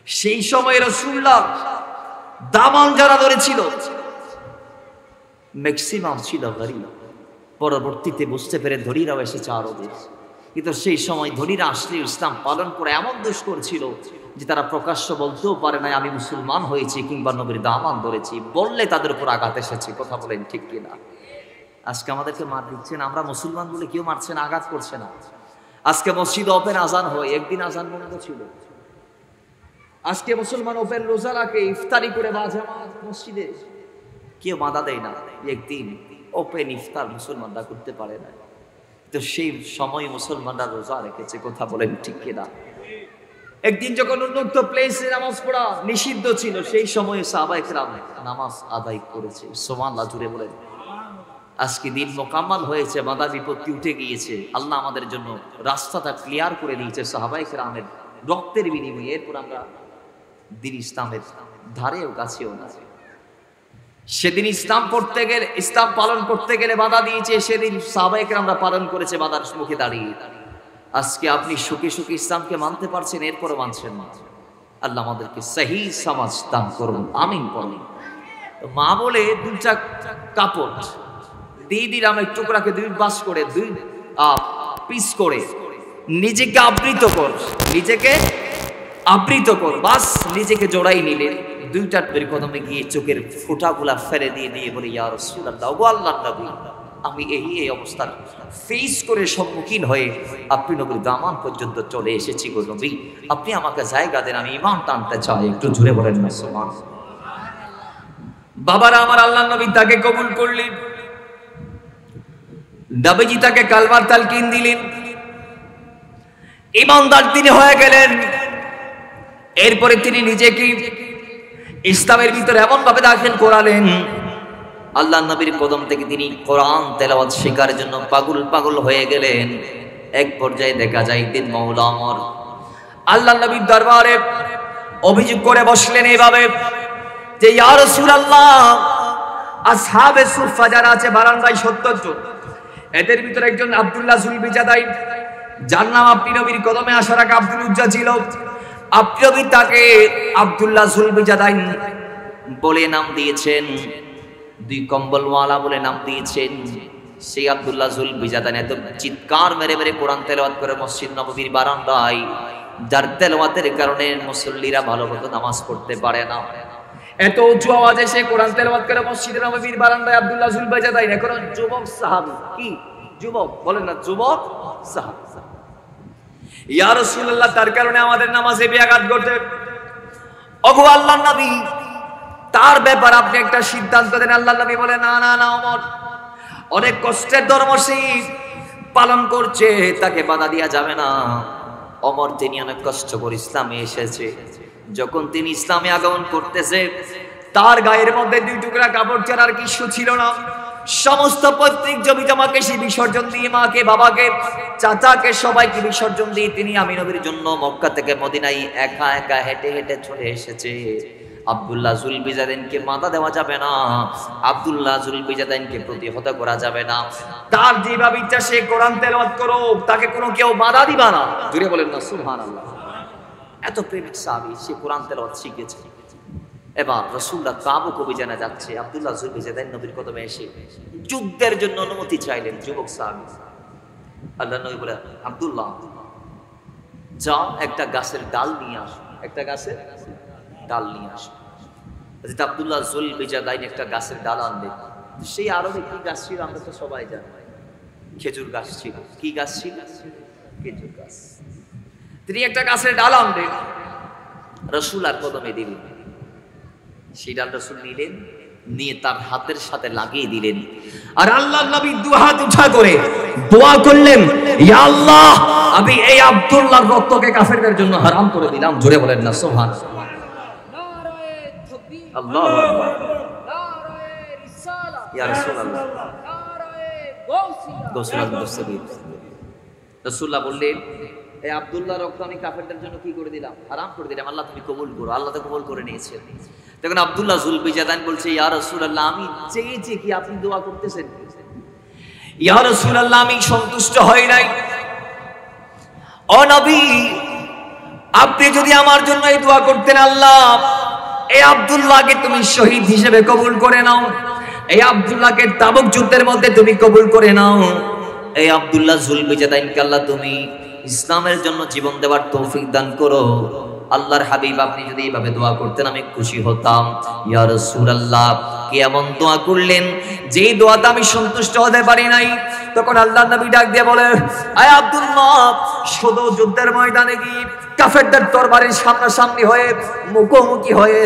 সেই সময় রাসূলুল্লাহ দামান যারা ধরেছিল ম্যাক্সিমাম ছিল গরীব। পরবর্তীতে বুঝতে পেরে ধনীরাও এসেছে আরো বেশি, কিন্তু সেই সময় ধনীরা আসলে ইসলাম পালন করে এমন দোষ করছিল যে তারা প্রকাশ্য বলতেও পারে না আমি মুসলমান হয়েছি কিংবা নবীর দামান ধরেছি, বললে তাদের উপর আঘাত এসেছে। কথা বলেন ঠিক কিনা? আজকে আমাদেরকে মার দিচ্ছেন, আমরা মুসলমান বলে কেউ মারছে না, আঘাত করছে না। আজকে মসজিদ ওপেন আজান হয়, একদিন আজান বন্ধ ছিল। আজকে মুসলমান ওপেন রোজা রাখে, ইফতারি করে বাজামাত মসজিদে, কেউ বাধা দেয় না। একদিন ওপেন ইফতার মুসলমানরা করতে পারে না, তো সেই সময় মুসলমানরা রোজা রেখেছে। কথা বলেন ঠিক কিনা? একদিন যখন উন্মুক্ত প্লেসে নামাজ পড়া নিষিদ্ধ ছিল, সেই সময় সাহাবায়ে কেরাম নামাজ আদায় করেছে। সুবহানাল্লাহ, জুড়ে বলেন। আজকে দিন মোকাম্মল হয়েছে, বাধা বিপত্তি উঠে গিয়েছে, আল্লাহ আমাদের জন্য রাস্তাটা ক্লিয়ার করে দিয়েছে সাহাবায়ে কেরামের রক্তের বিনিময়ে। এরপর আমরা দিন ইসলামের ধারেও কাছেও না। সেদিন ইসলাম পড়তে গেলে, ইসলাম পালন করতে গেলে বাধা দিয়েছে, সেদিন সাহাবায়ে কেরামরা পালন করেছে বাধার মুখে দাঁড়িয়ে। আজকে আপনি সুখে সুখে ইসলামকে মানতে পারছেন, এরপরও মানছেন না। আল্লাহ আমাদেরকে সহি সমাজ দান করুন, আমিন পড়ুন। মা বলে দুইটা কাপড় দিয়ে দিলাম, এক টুকরাকে দুই বাস করে, দুই পিস করে, নিজেকে আবৃত কর, নিজেকে আবৃত কর, বাস নিজেকে জোড়াই নিলে। দুইটা কদমে গিয়ে চোখের ফোঁটাগুলা ফেলে দিয়ে দিয়ে বলে, ইয়া রাসূলুল্লাহ, ওগো আল্লাহর নবী, আমি এই অবস্থার ফেস করে সম্মুখীন হয়ে আপনি নবীর দামান পর্যন্ত চলে এসেছি গো নবী, আপনি আমাকে জায়গা দেন, আমি ঈমান টানতে চাই। একটু জোরে বলেন না সুবহানাল্লাহ। বাবারা আমার, আল্লাহর নবী তাকে কবুল করলেন, নবীজি তাকে কালমার তালকিন দিলেন, ঈমানদার তিনি হয়ে গেলেন। এরপরে তিনি নিজেকে ইসলামের ভিতরে এমন ভাবে দাখিল করালেন আল্লাহ নবীর কদম থেকে তিনি কোরআন তেলাওয়াত শেখার জন্য পাগল পাগল হয়ে গেলেন। এক পর্যায়ে দেখা যায় একদিন মওলা ওমর আল্লাহ নবীর দরবারে অভিযোগ করে বসলেন এইভাবে যে ইয়া রাসূলুল্লাহ, আসহাবে সুফা যারা আছে বারান্দায় ৭০ জন, এদের ভিতরে একজন আব্দুল্লাহ জুলবিজাদাই, যার নাম আপনি নবীর কদমে আসার আগে আব্দুল উজ্জা ছিল। আপনি নবী তাকে আব্দুল্লাহ জুলবিজাদাই বলে নাম দিয়েছেন, দুই কম্বলওয়ালা বলে নাম দিয়েছেন। সেই আব্দুল্লাহ জুলবিজাদাই এত চিৎকার মেরে মেরে কোরআন তেলাওয়াত করে মসজিদ নববীর বারান্দায়, যার তেলাওয়াতের কারণে মুসল্লিরা ভালোমতো নামাজ পড়তে পারে না। এত উঁচু আওয়াজে সে কোরআন তেলাওয়াত করে মসজিদ নববীর বারান্দায় আব্দুল্লাহ জুলবিজাদাই এখন যুবক সাহাবী, কি যুবক বলেন না, যুবক সাহাবী। ইয়া রাসূলুল্লাহ, তার কারণে আমাদের নামাজে ব্যাঘাত ঘটে। ওগো আল্লাহর নবী, তার ব্যাপার আপনি একটা সিদ্ধান্ত দেন। আল্লাহর নবী বলে না না না ওমর অনেক কষ্টের ধর্মশীল পালন করছে, তাকে বাধা দেওয়া যাবে না। ওমর তিনি অনেক কষ্ট করে ইসলামে এসেছে। যখন তিনি ইসলামে আগমন করতেছে, তার গায়ের মধ্যে 2 টুকরা কাপড় ছাড়ার কিছু ছিল না। সমস্ত পৈতৃক জমি জমাকে সে বিসর্জন দিয়ে, মাকে বাবাকে চাচাকে সবাইকে বিসর্জন দিয়ে তিনি আমি নবীর জন্য মক্কা থেকে মদিনায় একা একা হেঁটে হেঁটে চলে এসেছে। আব্দুল্লাহ জুলবিজাদাইনকে বাধা দেওয়া যাবে না, আব্দুল্লাহ জুলবিজাদাইনকে প্রতিহত করা যাবে না। তার যেভাবে ইচ্ছা সে কোরআন তেলাওয়াত করো, তাকে কোনো কেউ বাধা দিবা না। জুড়ে বলেন না সুবহানাল্লাহ। এত প্রেমিক সাহাবী, সে কোরআন তেলাওয়াত শিখেছে। এবার রাসূলুল্লাহ তাবুক অভিযানে যাচ্ছে। আব্দুল্লাহ জুলবিজাদাইন নবীর কদমে এসে যুদ্ধের জন্য অনুমতি চাইলেন। যুবক সাহাবী, আল্লাহ নবী বলে আব্দুল্লাহ যাও একটা গাছের ডাল নিয়ে আসো, একটা গাছের ডাল নিয়ে আসো। আব্দুল্লাহ জুলবিজাদাইন একটা গাছের ডাল আনলেন। সেই আরবে কি গাছ ছিল আমরা তো সবাই জানি, খেজুর গাছ ছিল। কি গাছ ছিল? খেজুর গাছ। তিনি একটা গাছের ডাল আনলেন, রাসূল আর কদমে দিলেন। সেই ডাল রাসূল নিলেন, নিয়ে তার হাতের সাথে লাগিয়ে দিলেন। আর আল্লাহর নবী 2 হাত উঠা করে দোয়া করলেন, ইয়া আল্লাহ, আমি এই আব্দুল্লাহর রক্তকে কাফেরদের জন্য হারাম করে দিলাম। জোরে বলেন না সুবহানাল্লাহ। নারায়ে তাকবীর, আল্লাহু আকবার, নারায়ে রিসালাত, ইয়া রাসূলুল্লাহ, নারায়ে গাউসিয়া, গাউসিয়া। রাসূলুল্লাহ বললেন, এই আব্দুল্লাহ রক্ত আমি কাফেরদের জন্য কি করে দিলাম? হারাম করে দিলাম। আল্লাহ তুমি কবুল করো। আল্লাহ তো কবুল করে নিয়েছে। তখন আব্দুল্লাহ জুলবিজাদাইন বলছে, ইয়া রাসূলুল্লাহ, আমি চেয়েছি কি আপনি দোয়া করতেছেন? ইয়া রাসূলুল্লাহ, আমি সন্তুষ্ট হই নাই। ও নবী, আপনি যদি আমার জন্য এই দোয়া করতেন, আল্লাহ এই আব্দুল্লাহকে তুমি শহীদ হিসেবে কবুল করে নাও, এই আব্দুল্লাহকে তাবুক যুদ্ধের মধ্যে তুমি কবুল করে নাও, এই আব্দুল্লাহ জুলবিজাদাইনকে আল্লাহ তুমি ইসলামের জন্য জীবন দেওয়ার তৌফিক দান করো। আল্লাহর হাবিব, আপনি যদি এইভাবে দোয়া করতেন আমি খুশি হতাম। ইয়া রাসূলুল্লাহ, কি এমন দোয়া করলেন যেই দোয়াতে আমি সন্তুষ্ট হতে পারি নাই? তখন আল্লাহর নবী ডাক দিয়ে বলে, আয় আব্দুল্লাহ, শুধু যুদ্ধের ময়দানে গিয়ে কাফেরদের তরবারির সামনাসামনি হয়ে মুখোমুখি হয়ে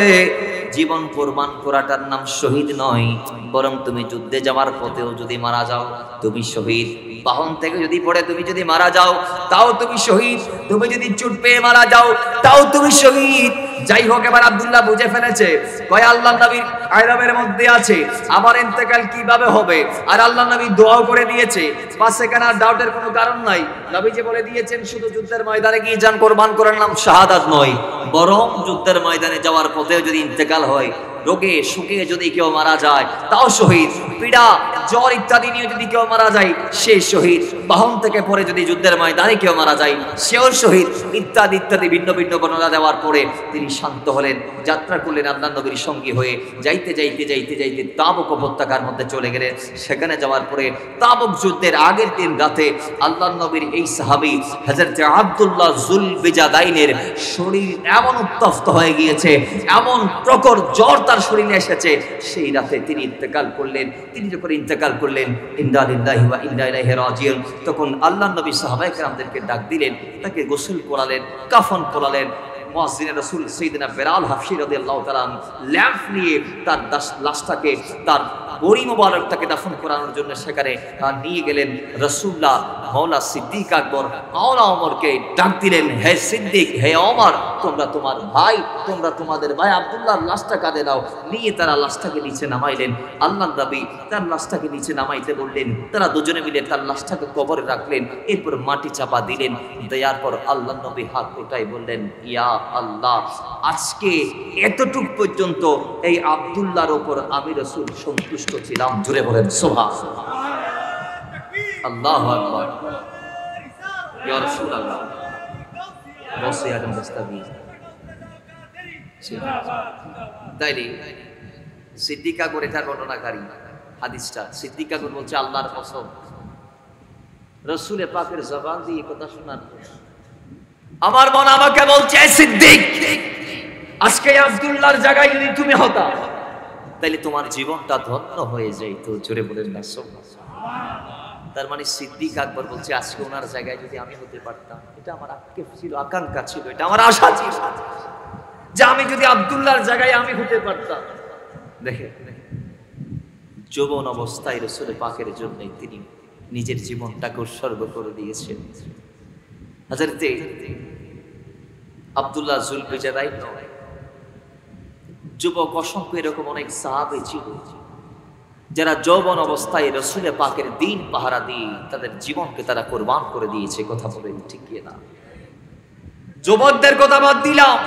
জীবন কোরবান করাটার নাম শহীদ নয়, বরং তুমি যুদ্ধে যাওয়ার পথেও যদি মারা যাও তুমি শহীদ। বাহন থেকে যদি পড়ে তুমি যদি মারা যাও তাও তুমি শহীদ। তুমি যদি চোট পেয়ে মারা যাও তাও তুমি শহীদ। যাই হোক, এবার আব্দুল্লাহ বুঝে ফেলেছে, কয় আল্লাহর নবীর আইরামের মধ্যে আছে আমার ইন্তেকাল কিভাবে হবে। আর আল্লাহর নবী দোয়া করে দিয়েছে, পাশে কেন ডাউটের কোনো কারণ নাই। নবী যে বলে দিয়েছেন শুধু যুদ্ধের ময়দানে গিয়ে জান কোরবান করার নাম শাহাদাত নয়, বরং যুদ্ধের ময়দানে যাওয়ার পথেও যদি ইন্তেকাল হয়, রোগে সুখে যদি কেউ মারা যায় তাও শহীদ। পীড়া জ্বর ইত্যাদি নিয়ে যদি কেউ মারা যায় সে শহীদ। বাহন থেকে পরে যদি যুদ্ধের ময়দানে কেউ মারা যায় সেও শহীদ। ইত্যাদি ইত্যাদি ভিন্ন ভিন্ন বর্ণনা দেওয়ার পরে তিনি শান্ত হলেন, যাত্রা করলেন আল্লাহর নবীর সঙ্গী হয়ে। যাইতে যাইতে যাইতে যাইতে তাবুক উপত্যকার মধ্যে চলে গেলেন। সেখানে যাওয়ার পরে তাবুক যুদ্ধের আগের দিন রাতে আল্লাহর নবীর এই সাহাবী হযরত আব্দুল্লাহ জুলবিজাদাইনের শরীর এমন উত্তপ্ত হয়ে গিয়েছে, এমন প্রখর জ্বর তার শরীরে এসেছে, সেই রাতে তিনি ইন্তেকাল করলেন। তিনি যখন ইন্তেকাল করলেন, ইন্না লিল্লাহি ওয়া ইন্না ইলাইহি রাজিউন, তখন আল্লাহর নবী সাহাবায়ে কেরামদেরকে ডাক দিলেন, তাকে গোসল করালেন, কাফন পরালেন। মুয়াজ্জিন রাসূল সাইয়েদনা বেলাল হাফসি রাদিয়াল্লাহু তাআলা ল্যাম্প নিয়ে তার লাশটাকে, তার বড়ি মোবারকটাকে দাফন করানোর জন্য সেখানে নিয়ে গেলেন। রাসূলুল্লাহ মাওলা সিদ্দিক আকবর মাওলা ওমরকে ডাক দিলেন, হে সিদ্দিক, হে ওমর, তোমরা তোমার ভাই, তোমরা তোমাদের ভাই আব্দুল্লাহর লাশটা কাঁধে নাও। নিয়ে তারা লাশটাকে নিচে নামাইলেন। আল্লাহর নবী তার লাশটাকে নিচে নামাইতে বললেন। তারা দুজনে মিলে তার লাশটাকে কবরে রাখলেন। এরপর মাটি চাপা দিলেন। দেওয়ার পর আল্লাহর নবী হাত উঠাই বললেন, ইয়া আল্লাহ, আজকে এতটুক পর্যন্ত এই আব্দুল্লাহর উপর আমি রাসূল সন্তুষ্ট ছিলাম। জোরে বলেন সুবহানাল্লাহ। আল্লাহু আকবার। ইয়া রাসূলুল্লাহ বসে আদম দস্তাবি তাইলে সিদ্দিক আকবর এটার বর্ণনাকারী হাদিসটা। সিদ্দিক আকবর বলছে, আল্লাহর কসম, রাসূলে পাকের জবান দিয়ে কথা শোনার আমার মন আমাকে বলছে, সিদ্দিক, আজকে আব্দুল্লাহর জায়গায় যদি তুমি হতা তাইলে তোমার জীবনটা ধন্য হয়ে যেত। জোরে বলেন না সুবহানাল্লাহ। তার মানে সিদ্দিক আকবর বলছে, আজকে ওনার জায়গায় যদি আমি হতে পারতাম, এটা আমার আক্ষেপ ছিল, আকাঙ্ক্ষা ছিল, এটা আমার আশা ছিল যে আমি যদি আব্দুল্লাহর জায়গায় আমি হতে পারতাম। দেখে যৌবন অবস্থায় রাসূল পাকের জন্য তিনি নিজের জীবনটাকে উৎসর্গ করে দিয়েছেন। হযরতে আব্দুল্লাহ জুলফিজারাই নয়, যুবক অসংখ্য এরকম অনেক সাহাবী ছিল যারা যৌবন অবস্থায় রাসূল পাকের দ্বীন পাহারা দিয়ে তাদের জীবনকে তারা কোরবান করে দিয়েছে। কথা বলেন ঠিক কি না? যুবকদের কথা বাদ দিলাম,